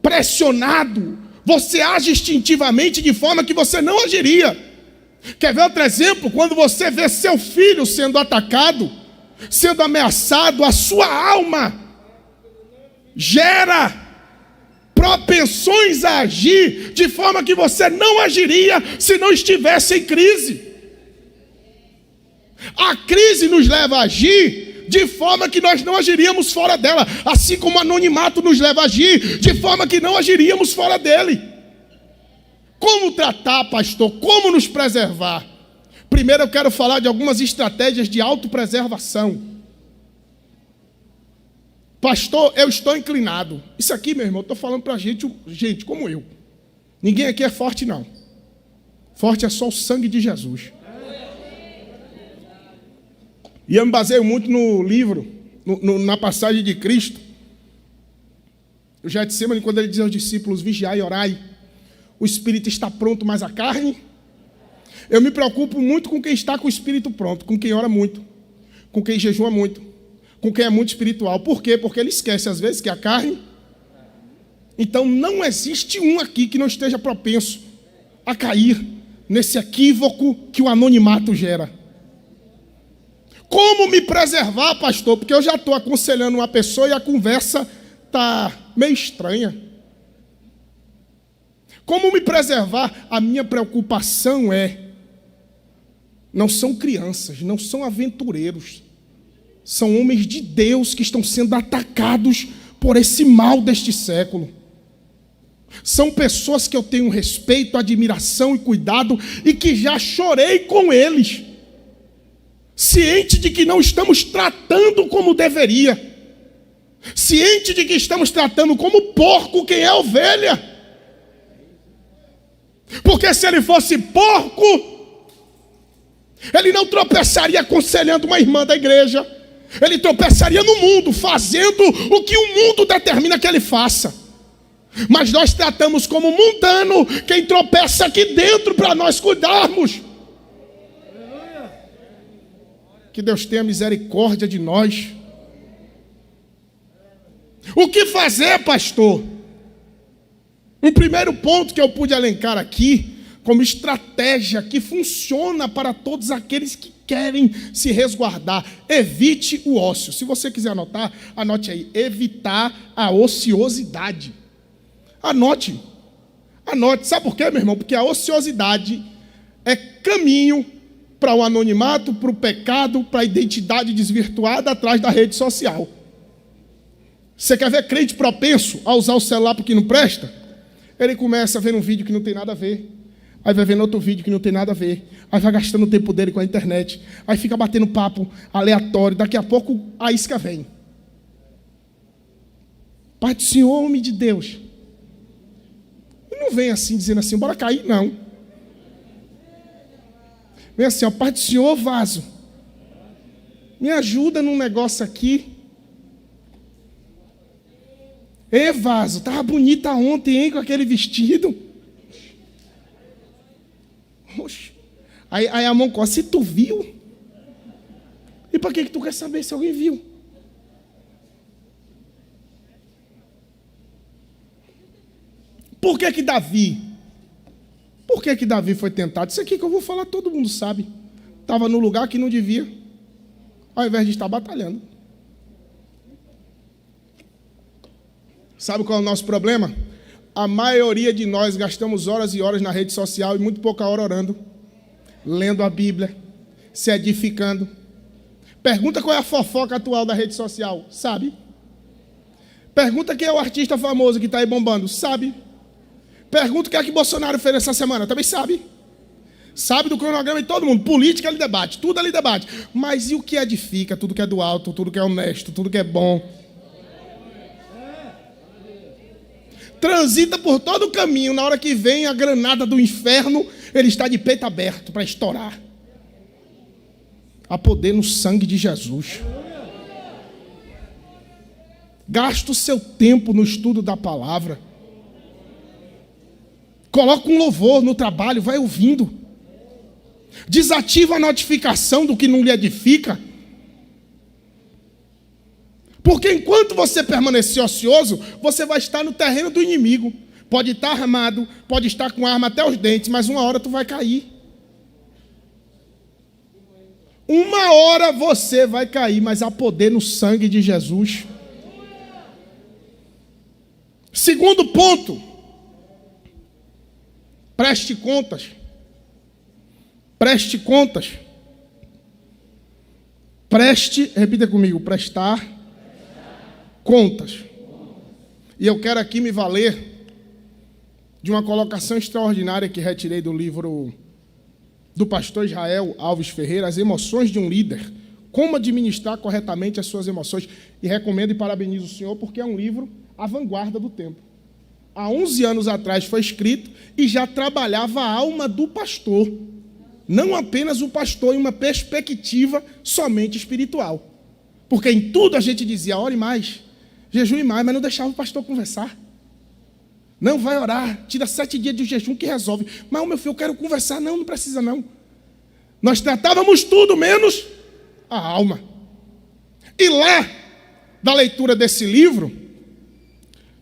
pressionado, você age instintivamente de forma que você não agiria. Quer ver outro exemplo? Quando você vê seu filho sendo atacado, sendo ameaçado, a sua alma gera propensões a agir de forma que você não agiria se não estivesse em crise. A crise nos leva a agir de forma que nós não agiríamos fora dela, assim como o anonimato nos leva a agir de forma que não agiríamos fora dele. Como tratar, pastor? Como nos preservar? Primeiro eu quero falar de algumas estratégias de autopreservação. Pastor, eu estou inclinado. Isso aqui, meu irmão, eu estou falando para gente como eu. Ninguém aqui é forte, não. Forte é só o sangue de Jesus. E eu me baseio muito no livro, na passagem de Cristo. O Getsemane, quando ele diz aos discípulos, vigiai e orai. O espírito está pronto, mas a carne... Eu me preocupo muito com quem está com o espírito pronto, com quem ora muito, com quem jejua muito, com quem é muito espiritual. Por quê? Porque ele esquece às vezes que a carne... Então não existe um aqui que não esteja propenso a cair nesse equívoco que o anonimato gera. Como me preservar, pastor? Porque eu já estou aconselhando uma pessoa e a conversa está meio estranha. Como me preservar? A minha preocupação não são crianças, não são aventureiros. São homens de Deus que estão sendo atacados por esse mal deste século. São pessoas que eu tenho respeito, admiração e cuidado e que já chorei com eles. Ciente de que não estamos tratando como deveria. Ciente de que estamos tratando como porco quem é ovelha. Porque se ele fosse porco, ele não tropeçaria aconselhando uma irmã da igreja. Ele tropeçaria no mundo, fazendo o que o mundo determina que ele faça. Mas nós tratamos como mundano quem tropeça aqui dentro para nós cuidarmos. Que Deus tenha misericórdia de nós. O que fazer, pastor? Um primeiro ponto que eu pude elencar aqui, como estratégia que funciona para todos aqueles que querem se resguardar. Evite o ócio. Se você quiser anotar, anote aí. Evitar a ociosidade. Anote. Anote. Sabe por quê, meu irmão? Porque a ociosidade é caminho para o anonimato, para o pecado, para a identidade desvirtuada atrás da rede social. Você quer ver crente propenso a usar o celular porque não presta? Ele começa vendo um vídeo que não tem nada a ver. Aí vai vendo outro vídeo que não tem nada a ver. Aí vai gastando o tempo dele com a internet. Aí fica batendo papo aleatório. Daqui a pouco a isca vem. Pai do Senhor, homem de Deus. E não vem assim, dizendo assim, bora cair, não. Vem assim, ó, Pai do Senhor, vaso. Me ajuda num negócio aqui. Ê, vaso, estava bonita ontem, hein, com aquele vestido. Oxe. Aí a mão coça, se tu viu? E para que tu quer saber se alguém viu? Por que Davi foi tentado? Isso aqui que eu vou falar, todo mundo sabe. Estava no lugar que não devia, ao invés de estar batalhando. Sabe qual é o nosso problema? A maioria de nós gastamos horas e horas na rede social e muito pouca hora orando, lendo a Bíblia, se edificando. Pergunta qual é a fofoca atual da rede social, sabe? Pergunta quem é o artista famoso que está aí bombando, sabe? Pergunta o que é que Bolsonaro fez essa semana, também sabe. Sabe do cronograma de todo mundo, política ele debate, tudo ali debate. Mas e o que edifica, tudo que é do alto, tudo que é honesto, tudo que é bom? Transita por todo o caminho, na hora que vem a granada do inferno, ele está de peito aberto para estourar. Há poder no sangue de Jesus. Gasta o seu tempo no estudo da palavra. Coloca um louvor no trabalho, vai ouvindo. Desativa a notificação do que não lhe edifica. Porque enquanto você permanecer ocioso, você vai estar no terreno do inimigo. Pode estar armado, pode estar com arma até os dentes, mas uma hora tu vai cair. Uma hora você vai cair, mas há poder no sangue de Jesus. Segundo ponto. Preste contas. Preste contas. Preste, repita comigo, prestar contas. E eu quero aqui me valer de uma colocação extraordinária que retirei do livro do pastor Israel Alves Ferreira, As Emoções de um Líder, como administrar corretamente as suas emoções. E recomendo e parabenizo o senhor, porque é um livro à vanguarda do tempo. Há 11 anos atrás foi escrito e já trabalhava a alma do pastor. Não apenas o pastor em uma perspectiva somente espiritual. Porque em tudo a gente dizia, ore mais, jejue mais, mas não deixava o pastor conversar. Não, vai orar, tira 7 dias de jejum que resolve. Mas, meu filho, eu quero conversar. Não, não precisa não. Nós tratávamos tudo menos a alma. E lá, da leitura desse livro,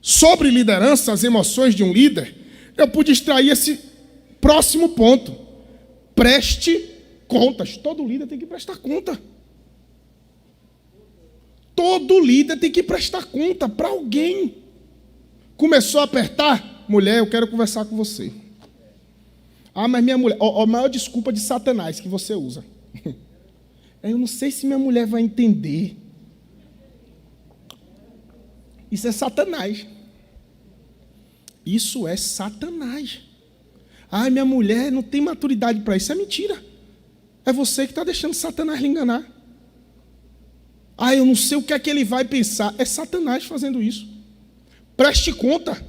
sobre liderança, as emoções de um líder, eu pude extrair esse próximo ponto. Preste contas. Todo líder tem que prestar conta. Todo líder tem que prestar conta para alguém. Começou a apertar, mulher, eu quero conversar com você. Ah, mas minha mulher, a maior desculpa de Satanás que você usa. Eu não sei se minha mulher vai entender. Isso é Satanás. Isso é Satanás. Ah, minha mulher não tem maturidade para isso. É mentira. É você que está deixando Satanás lhe enganar. Ah, eu não sei o que é que ele vai pensar. É Satanás fazendo isso. Preste conta.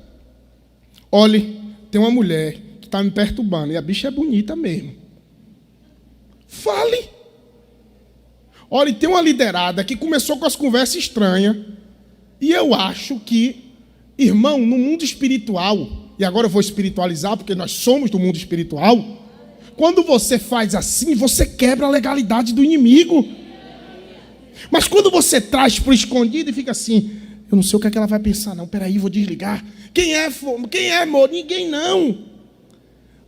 Olhe, tem uma mulher que está me perturbando. E a bicha é bonita mesmo. Fale. Olhe, tem uma liderada que começou com as conversas estranhas. E eu acho que, irmão, no mundo espiritual, e agora eu vou espiritualizar, porque nós somos do mundo espiritual, quando você faz assim, você quebra a legalidade do inimigo. Mas quando você traz para o escondido e fica assim, eu não sei o que é que ela vai pensar, não, peraí, vou desligar. Quem é, amor? Ninguém não.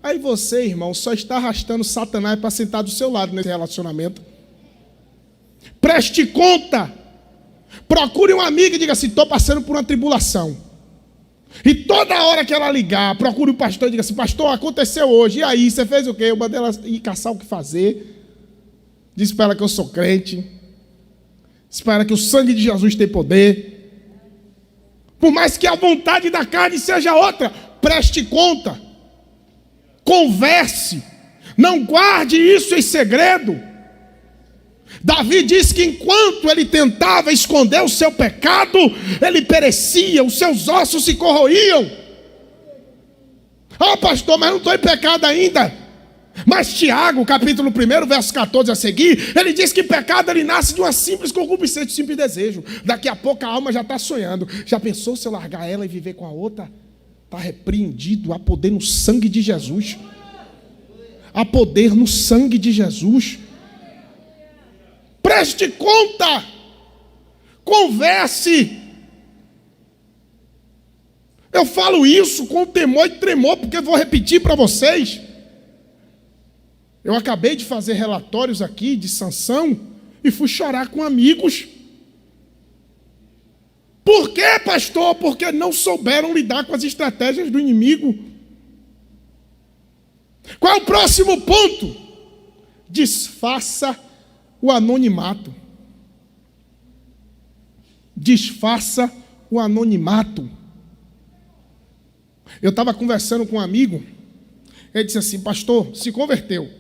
Aí você, irmão, só está arrastando Satanás para sentar do seu lado nesse relacionamento. Preste conta. Procure um amigo e diga assim, estou passando por uma tribulação. E toda hora que ela ligar, procure o pastor e diga assim, pastor, aconteceu hoje, e aí, você fez o quê? Eu mandei ela ir caçar o que fazer. Disse para ela que eu sou crente. Disse para ela que o sangue de Jesus tem poder. Por mais que a vontade da carne seja outra, preste conta. Converse. Não guarde isso em segredo. Davi disse que enquanto ele tentava esconder o seu pecado, ele perecia, os seus ossos se corroíam. Ah, pastor, mas não estou em pecado ainda. Mas Tiago, capítulo 1, verso 14 a seguir, ele diz que pecado ele nasce de uma simples concupiscência, de simples desejo. Daqui a pouco a alma já está sonhando. Já pensou se eu largar ela e viver com a outra? Está repreendido. Há poder no sangue de Jesus. Há poder no sangue de Jesus. Preste conta. Converse. Eu falo isso com temor e tremor, porque eu vou repetir para vocês. Eu acabei de fazer relatórios aqui de Sansão e fui chorar com amigos. Por quê, pastor? Porque não souberam lidar com as estratégias do inimigo. Qual é o próximo ponto? Desfaça o anonimato. Desfaça o anonimato. Eu estava conversando com um amigo, ele disse assim, pastor, se converteu.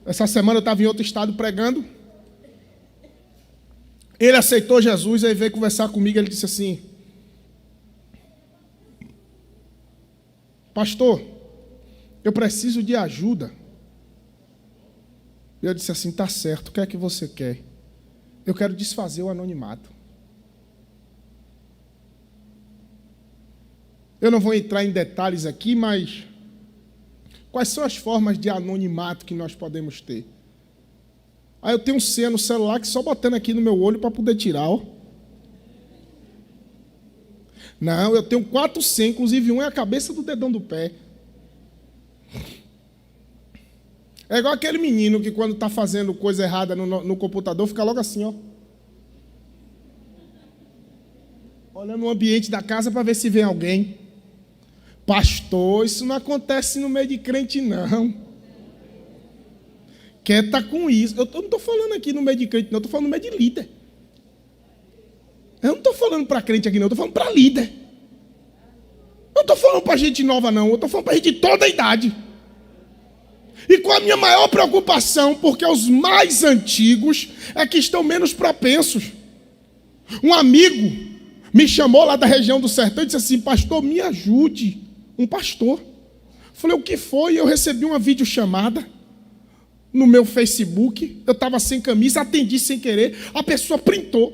Essa semana eu estava em outro estado pregando. Ele aceitou Jesus, aí veio conversar comigo, ele disse assim, pastor, eu preciso de ajuda. Eu disse assim, tá certo, o que é que você quer? Eu quero desfazer o anonimato. Eu não vou entrar em detalhes aqui, mas quais são as formas de anonimato que nós podemos ter? Aí eu tenho um senha no celular que só botando aqui no meu olho para poder tirar, ó. Não, eu tenho 4 senhas, inclusive um é a cabeça do dedão do pé. É igual aquele menino que quando está fazendo coisa errada no computador, fica logo assim, ó. Olhando o ambiente da casa para ver se vem alguém. Pastor, isso não acontece no meio de crente, não. Quer estar com isso. Eu não estou falando aqui no meio de crente, não. Eu estou falando no meio de líder. Eu não estou falando para crente aqui, não. Eu estou falando para líder. Eu não estou falando para gente nova, não. Eu estou falando para gente de toda a idade. E com a minha maior preocupação, porque os mais antigos é que estão menos propensos. Um amigo me chamou lá da região do sertão e disse assim, pastor, me ajude. Um pastor. Falei, o que foi? Eu recebi uma videochamada no meu Facebook. Eu estava sem camisa, atendi sem querer. A pessoa printou.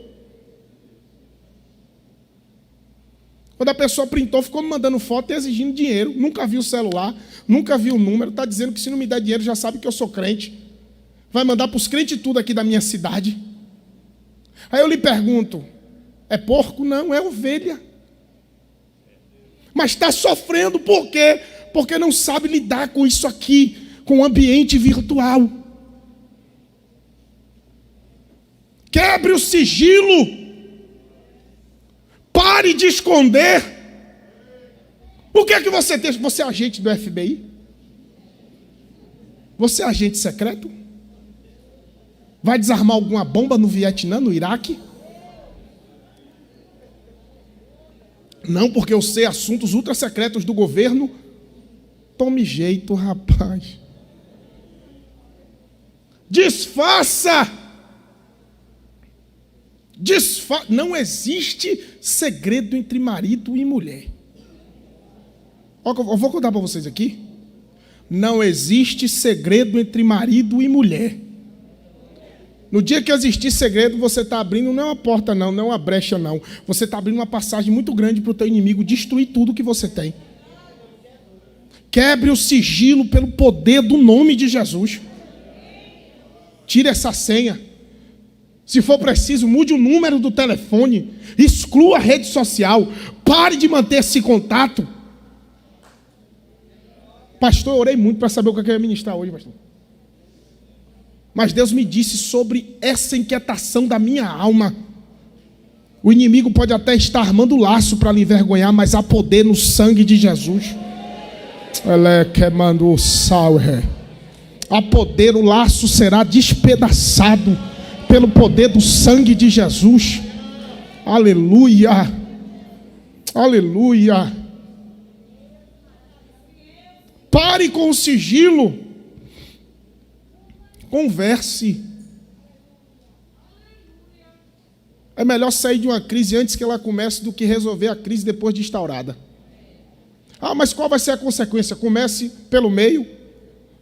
Quando a pessoa printou, ficou me mandando foto e exigindo dinheiro. Nunca vi o celular, nunca vi o número. Está dizendo que se não me der dinheiro, já sabe que eu sou crente. Vai mandar para os crentes tudo aqui da minha cidade. Aí eu lhe pergunto, é porco? Não, é ovelha. Mas está sofrendo por quê? Porque não sabe lidar com isso aqui, com o ambiente virtual. Quebre o sigilo. Pare de esconder. O que é que você tem? Você é agente do FBI? Você é agente secreto? Vai desarmar alguma bomba no Vietnã, no Iraque? Não, porque eu sei assuntos ultra secretos do governo. Tome jeito, rapaz. Desfaça. Não existe segredo entre marido e mulher. Eu vou contar para vocês aqui. Não existe segredo entre marido e mulher. No dia que existir segredo, você está abrindo não é uma porta não, não é uma brecha não. Você está abrindo uma passagem muito grande para o teu inimigo destruir tudo que você tem. Quebre o sigilo pelo poder do nome de Jesus. Tire essa senha. Se for preciso, mude o número do telefone. Exclua a rede social. Pare de manter esse contato. Pastor, eu orei muito para saber o que eu ia ministrar hoje, pastor. Mas Deus me disse sobre essa inquietação da minha alma. O inimigo pode até estar armando laço para lhe envergonhar, mas há poder no sangue de Jesus. Há poder, o laço será despedaçado pelo poder do sangue de Jesus. Aleluia. Aleluia. Pare com o sigilo. Converse. É melhor sair de uma crise antes que ela comece do que resolver a crise depois de instaurada. Ah, mas qual vai ser a consequência? Comece pelo meio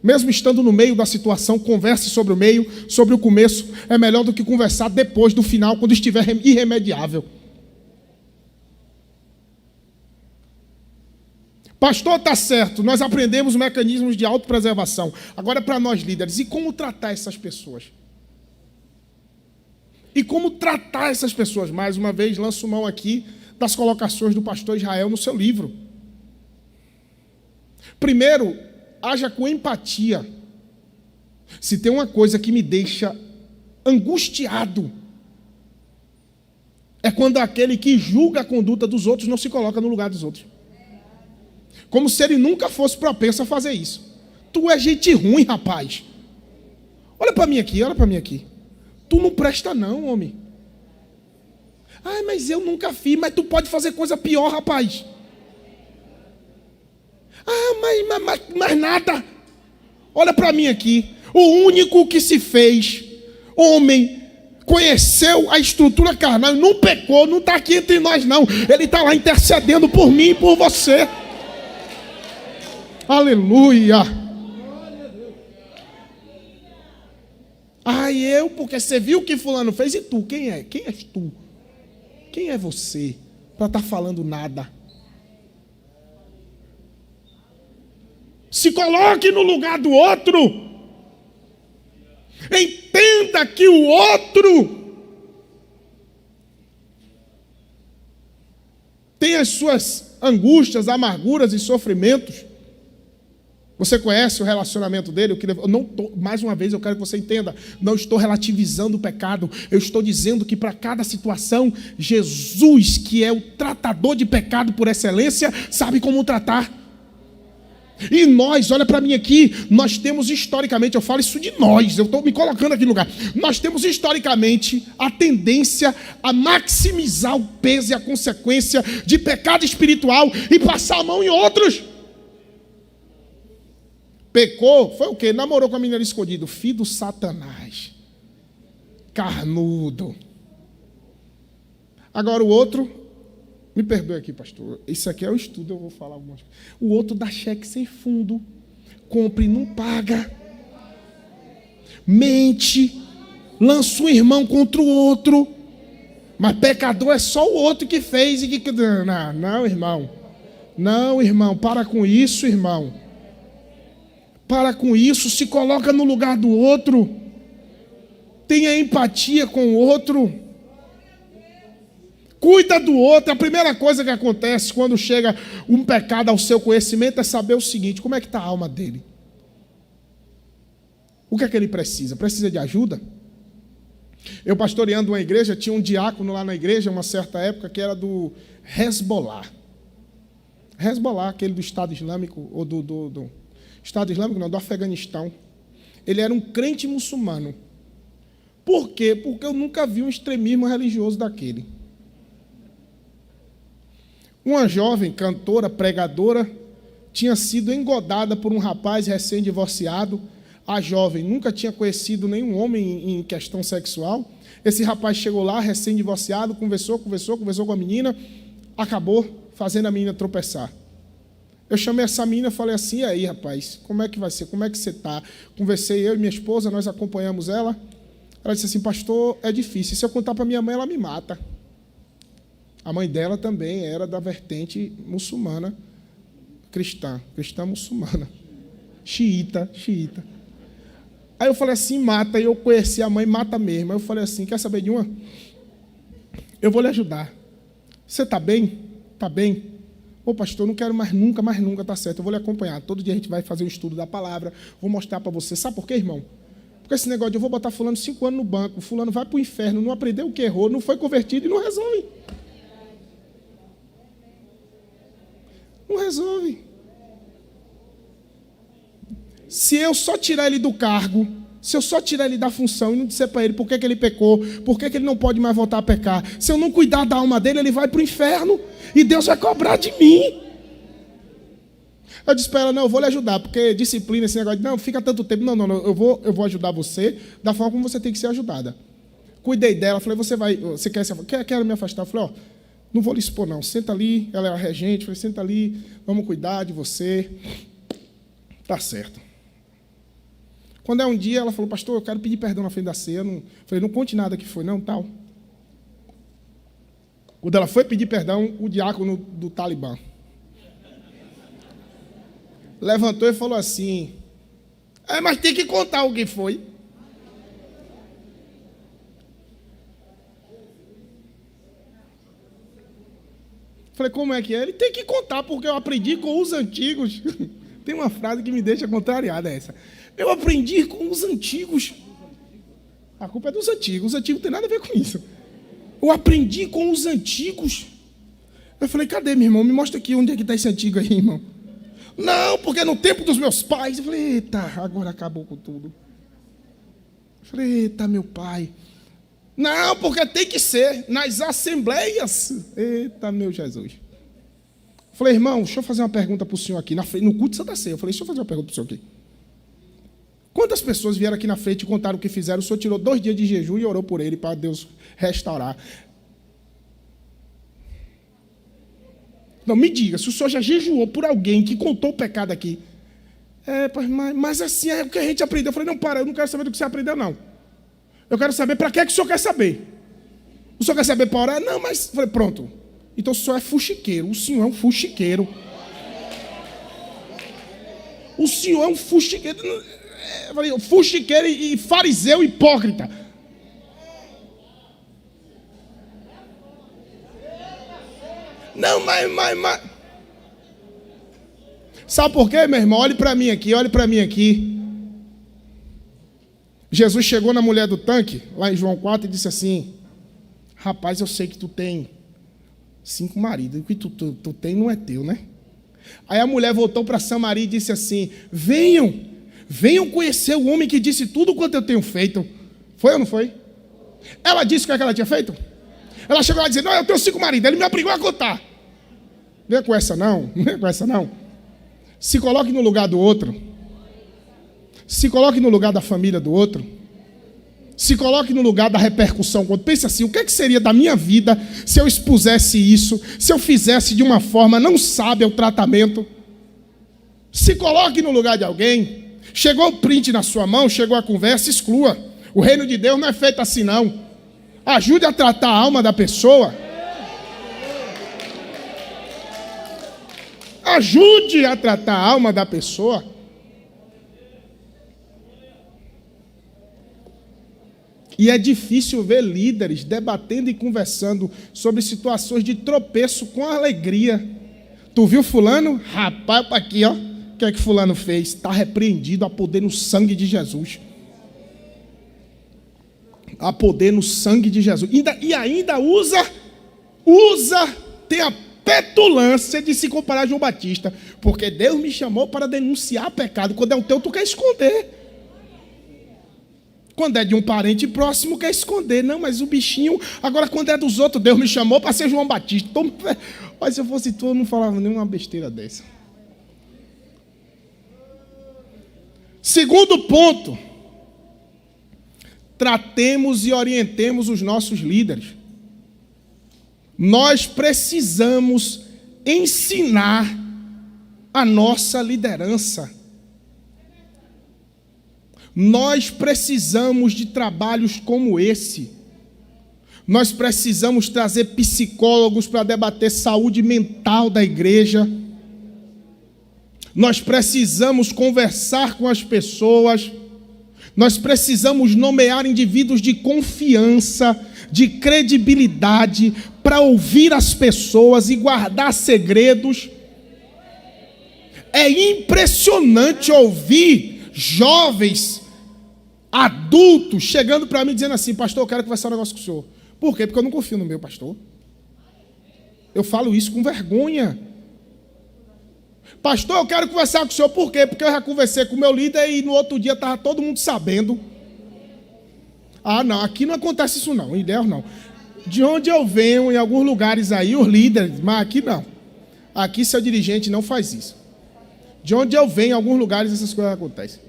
Mesmo estando no meio da situação, converse sobre o meio, sobre o começo. É melhor do que conversar depois do final, quando estiver irremediável. Pastor, está certo, nós aprendemos mecanismos de autopreservação. Agora é para nós líderes. E como tratar essas pessoas? E como tratar essas pessoas? Mais uma vez, lanço mão aqui das colocações do pastor Israel no seu livro. Primeiro, haja com empatia. Se tem uma coisa que me deixa angustiado, é quando aquele que julga a conduta dos outros não se coloca no lugar dos outros. Como se ele nunca fosse propenso a fazer isso. Tu é gente ruim, rapaz. Olha para mim aqui, olha para mim aqui. Tu não presta não, homem. Ah, mas eu nunca fiz, mas tu pode fazer coisa pior, rapaz. Ah, mas nada. Olha para mim aqui. O único que se fez homem, conheceu a estrutura carnal, não pecou, não está aqui entre nós não. Ele está lá intercedendo por mim e por você. Aleluia. Ah, eu, porque você viu o que fulano fez, e tu, quem é? Quem és tu? Quem é você para estar falando nada? Se coloque no lugar do outro. Entenda que o outro tem as suas angústias, amarguras e sofrimentos. Você conhece o relacionamento dele? Mais uma vez, eu quero que você entenda. Não estou relativizando o pecado. Eu estou dizendo que para cada situação, Jesus, que é o tratador de pecado por excelência, sabe como tratar. E nós, olha para mim aqui, nós temos historicamente, eu falo isso de nós, eu estou me colocando aqui no lugar. Nós temos historicamente a tendência a maximizar o peso e a consequência de pecado espiritual e passar a mão em outros. Pecou, foi o quê? Namorou com a menina escondida, filho do Satanás, carnudo. Agora o outro, me perdoe aqui, pastor, isso aqui é o estudo, eu vou falar algumas coisas. O outro dá cheque sem fundo, compra e não paga, mente, lança um irmão contra o outro, mas pecador é só o outro que fez e que... Não, irmão, não, irmão, para com isso, irmão. Para com isso, se coloca no lugar do outro. Tenha empatia com o outro. Cuida do outro. A primeira coisa que acontece quando chega um pecado ao seu conhecimento é saber o seguinte: como é que está a alma dele? O que é que ele precisa? Precisa de ajuda? Eu pastoreando uma igreja, tinha um diácono lá na igreja, uma certa época, que era do Hezbollah. Hezbollah, aquele do Estado Islâmico, ou do Estado Islâmico não, do Afeganistão. Ele era um crente muçulmano. Por quê? Porque eu nunca vi um extremismo religioso daquele. Uma jovem cantora, pregadora, tinha sido engodada por um rapaz recém-divorciado. A jovem nunca tinha conhecido nenhum homem em questão sexual. Esse rapaz chegou lá, recém-divorciado, conversou com a menina, acabou fazendo a menina tropeçar. Eu chamei essa menina e falei assim: e aí, rapaz, como é que vai ser? Como é que você está? Conversei, eu e minha esposa, nós acompanhamos ela. Ela disse assim: pastor, é difícil. Se eu contar para minha mãe, ela me mata. A mãe dela também era da vertente muçulmana, cristã muçulmana, xiita. Aí eu falei assim: mata. E eu conheci a mãe, mata mesmo. Aí eu falei assim: quer saber de uma? Eu vou lhe ajudar. Você está bem? Está bem? Ô pastor, não quero mais nunca, tá certo, eu vou lhe acompanhar. Todo dia a gente vai fazer um estudo da palavra, vou mostrar para você. Sabe por quê, irmão? Porque esse negócio de eu vou botar fulano 5 anos no banco, fulano vai para o inferno, não aprendeu o que errou, não foi convertido e não resolve. Não resolve. Se eu só tirar ele do cargo, se eu só tirar ele da função e não disser para ele por que ele pecou, por que ele não pode mais voltar a pecar, se eu não cuidar da alma dele, ele vai para o inferno e Deus vai cobrar de mim. Eu disse para ela: não, eu vou lhe ajudar, porque disciplina, esse negócio, não, fica tanto tempo, não, eu vou ajudar você da forma como você tem que ser ajudada. Cuidei dela, falei: você quer me afastar? Eu falei: não vou lhe expor não, senta ali, ela é a regente, falei: senta ali, vamos cuidar de você. Tá certo. Quando é um dia, ela falou, pastor, eu quero pedir perdão na frente da ceia. Falei, não conte nada que foi, não, tal. Quando ela foi pedir perdão, o diácono do Talibã levantou e falou assim, mas tem que contar o que foi. Falei, como é que é? Ele tem que contar, porque eu aprendi com os antigos. Tem uma frase que me deixa contrariada, essa. Eu aprendi com os antigos. A culpa é dos antigos. Os antigos não tem nada a ver com isso. Eu aprendi com os antigos. Eu falei, cadê, meu irmão? Me mostra aqui onde é que está esse antigo aí, irmão. Não, porque é no tempo dos meus pais. Eu falei, eita, agora acabou com tudo. Eu falei, eita, meu pai. Não, porque tem que ser nas assembleias. Eita, meu Jesus. Eu falei, irmão, deixa eu fazer uma pergunta para o senhor aqui, no culto de Santa Ceia. Eu falei, deixa eu fazer uma pergunta para o senhor aqui. Quantas pessoas vieram aqui na frente e contaram o que fizeram? O senhor tirou 2 dias de jejum e orou por ele, para Deus restaurar. Não, me diga, se o senhor já jejuou por alguém que contou o pecado aqui. Mas assim é o que a gente aprendeu. Eu falei, não, para, eu não quero saber do que você aprendeu, não. Eu quero saber para que o senhor quer saber. O senhor quer saber para orar? Não, mas... Falei, pronto. Então o senhor é fuxiqueiro. O senhor é um fuxiqueiro. O senhor é um fuxiqueiro. Eu falei, fuxiqueiro e fariseu hipócrita. Não, mas... Sabe por quê, meu irmão? Olhe para mim aqui, olhe para mim aqui. Jesus chegou na mulher do tanque, lá em João 4, e disse assim, rapaz, eu sei que tu tem 5 maridos, o que tu tem não é teu, né? Aí a mulher voltou para Samaria e disse assim, venham conhecer o homem que disse tudo quanto eu tenho feito. Foi ou não foi? Ela disse o que ela tinha feito? Ela chegou lá e disse, não, eu tenho 5 maridos, ele me obrigou a contar. Não é com essa não, não é com essa não. Se coloque no lugar do outro. Se coloque no lugar da família do outro. Se coloque no lugar da repercussão. Quando pense assim, o que seria da minha vida se eu expusesse isso, se eu fizesse de uma forma não sábia o tratamento? Se coloque no lugar de alguém. Chegou o print na sua mão, chegou a conversa, exclua. O reino de Deus não é feito assim não. Ajude a tratar a alma da pessoa. Ajude a tratar a alma da pessoa. E é difícil ver líderes debatendo e conversando sobre situações de tropeço com alegria. Tu viu fulano? Rapaz, aqui, ó. O que é que fulano fez? Está repreendido a poder no sangue de Jesus. A poder no sangue de Jesus. E ainda tem a petulância de se comparar a João Batista. Porque Deus me chamou para denunciar pecado. Quando é o teu, tu quer esconder. Quando é de um parente próximo, quer esconder. Não, mas o bichinho... Agora, quando é dos outros, Deus me chamou para ser João Batista. Mas se eu fosse tu, eu não falava nenhuma besteira dessa. Segundo ponto. Tratemos e orientemos os nossos líderes. Nós precisamos ensinar a nossa liderança. Nós precisamos de trabalhos como esse. Nós precisamos trazer psicólogos para debater saúde mental da igreja. Nós precisamos conversar com as pessoas. Nós precisamos nomear indivíduos de confiança, de credibilidade, para ouvir as pessoas e guardar segredos. É impressionante ouvir jovens adultos chegando para mim dizendo assim, pastor, eu quero conversar um negócio com o senhor. Por quê? Porque eu não confio no meu pastor. Eu falo isso com vergonha. Pastor, eu quero conversar com o senhor. Por quê? Porque eu já conversei com o meu líder e no outro dia estava todo mundo sabendo. Ah, não, aqui não acontece isso não, em Deus não. De onde eu venho, em alguns lugares aí, os líderes, mas aqui não. Aqui seu dirigente não faz isso. De onde eu venho, em alguns lugares, essas coisas acontecem.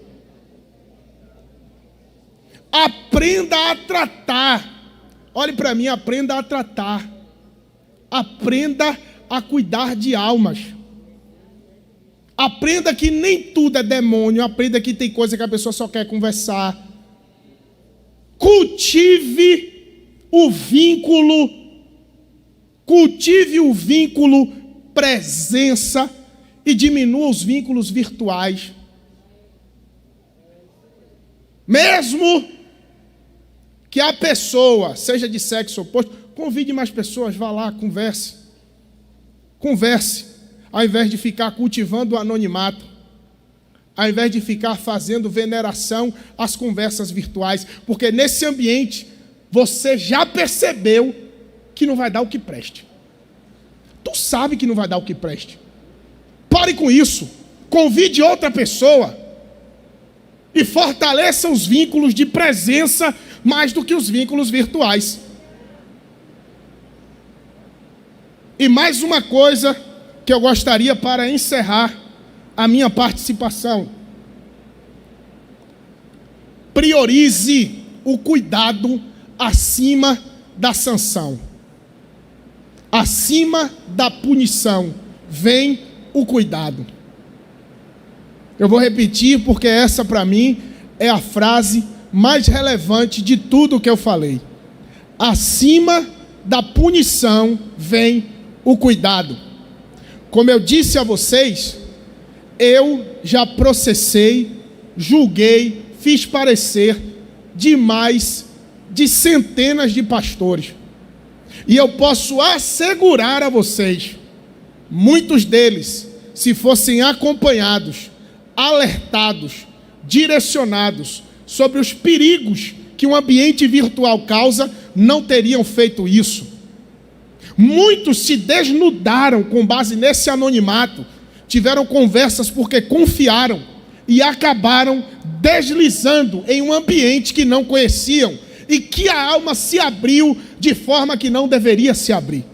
Aprenda a tratar. Olhe para mim, aprenda a tratar. Aprenda a cuidar de almas. Aprenda que nem tudo é demônio. Aprenda que tem coisa que a pessoa só quer conversar. Cultive o vínculo presença e diminua os vínculos virtuais. Mesmo que a pessoa seja de sexo oposto, convide mais pessoas, vá lá, converse. Converse, ao invés de ficar cultivando o anonimato, ao invés de ficar fazendo veneração às conversas virtuais, porque nesse ambiente você já percebeu que não vai dar o que preste. Tu sabe que não vai dar o que preste. Pare com isso. Convide outra pessoa e fortaleça os vínculos de presença mais do que os vínculos virtuais. E mais uma coisa que eu gostaria para encerrar a minha participação. Priorize o cuidado acima da sanção. Acima da punição vem o cuidado. Eu vou repetir porque essa para mim é a frase mais relevante de tudo que eu falei. Acima da punição vem o cuidado. Como eu disse a vocês, eu já processei, julguei, fiz parecer de mais de centenas de pastores. E eu posso assegurar a vocês, muitos deles, se fossem acompanhados, alertados, direcionados sobre os perigos que um ambiente virtual causa, não teriam feito isso. Muitos se desnudaram com base nesse anonimato, tiveram conversas porque confiaram e acabaram deslizando em um ambiente que não conheciam e que a alma se abriu de forma que não deveria se abrir.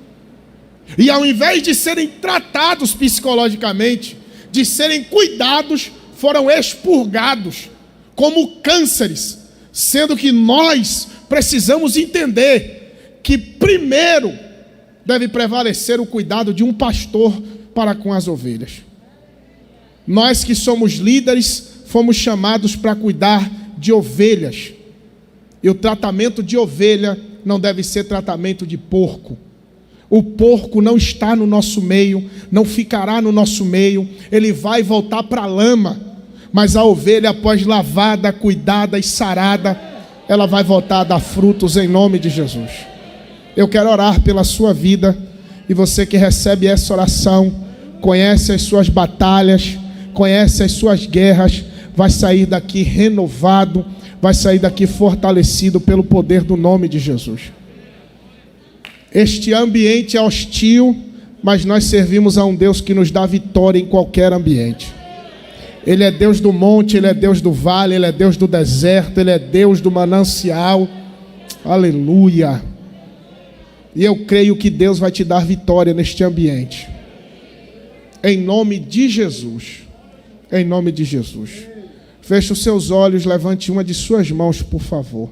E ao invés de serem tratados psicologicamente, de serem cuidados, foram expurgados como cânceres, sendo que nós precisamos entender que primeiro deve prevalecer o cuidado de um pastor para com as ovelhas. Nós que somos líderes, fomos chamados para cuidar de ovelhas. E o tratamento de ovelha não deve ser tratamento de porco. O porco não está no nosso meio, não ficará no nosso meio, ele vai voltar para a lama. Mas a ovelha, após lavada, cuidada e sarada, ela vai voltar a dar frutos em nome de Jesus. Eu quero orar pela sua vida, e você que recebe essa oração, conhece as suas batalhas, conhece as suas guerras, vai sair daqui renovado, vai sair daqui fortalecido pelo poder do nome de Jesus. Este ambiente é hostil, mas nós servimos a um Deus que nos dá vitória em qualquer ambiente. Ele é Deus do monte, Ele é Deus do vale, Ele é Deus do deserto, Ele é Deus do manancial. Aleluia! E eu creio que Deus vai te dar vitória neste ambiente. Em nome de Jesus. Em nome de Jesus. Feche os seus olhos, levante uma de suas mãos, por favor.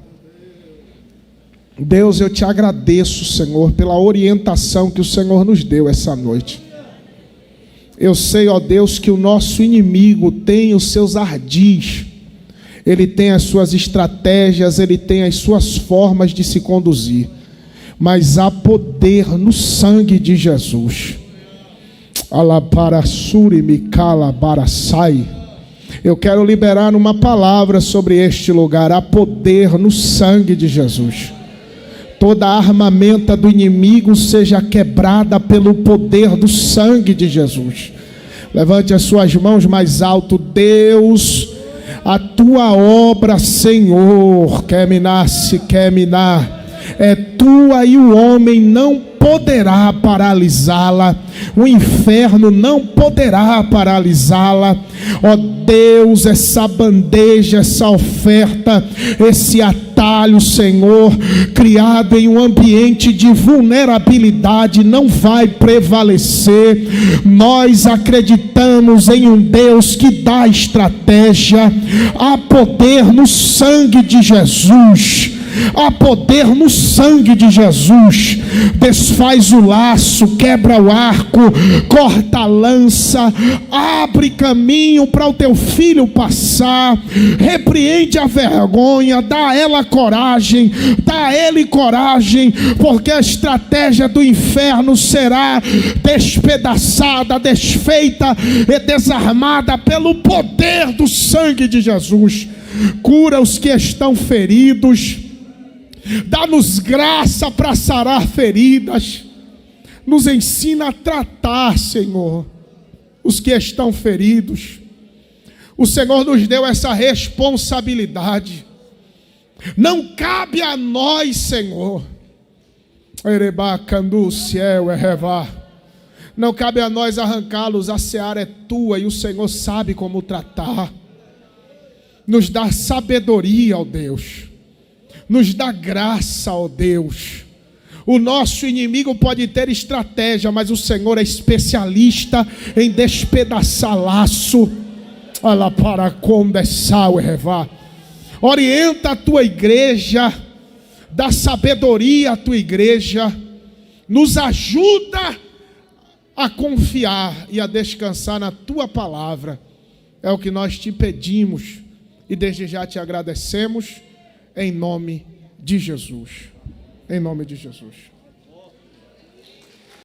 Deus, eu te agradeço, Senhor, pela orientação que o Senhor nos deu essa noite. Eu sei, ó Deus, que o nosso inimigo tem os seus ardis, ele tem as suas estratégias, ele tem as suas formas de se conduzir, mas há poder no sangue de Jesus. Eu quero liberar uma palavra sobre este lugar. Há poder no sangue de Jesus. Toda a armamenta do inimigo seja quebrada pelo poder do sangue de Jesus. Levante as suas mãos mais alto. Deus, a tua obra, Senhor, é tua e o homem não poderá paralisá-la, o inferno não poderá paralisá-la. Ó Deus, essa bandeja, essa oferta, esse atalho, Senhor, criado em um ambiente de vulnerabilidade, não vai prevalecer. Nós acreditamos em um Deus que dá estratégia. Há poder no sangue de Jesus. Há poder no sangue de Jesus. Desfaz o laço, quebra o arco, corta a lança, abre caminho para o teu filho passar, repreende a vergonha, dá a ela coragem, dá a ele coragem, porque a estratégia do inferno será despedaçada, desfeita e desarmada pelo poder do sangue de Jesus. Cura os que estão feridos, dá-nos graça para sarar feridas, nos ensina a tratar, Senhor, os que estão feridos. O Senhor nos deu essa responsabilidade, não cabe a nós, Senhor, não cabe a nós arrancá-los, a seara é tua e o Senhor sabe como tratar. Nos dá sabedoria, ó Deus, nos dá graça, ó Deus. O nosso inimigo pode ter estratégia, mas o Senhor é especialista em despedaçar laço. Orienta a tua igreja, dá sabedoria à tua igreja, nos ajuda a confiar e a descansar na tua palavra. É o que nós te pedimos e desde já te agradecemos, em nome de Jesus. Em nome de Jesus.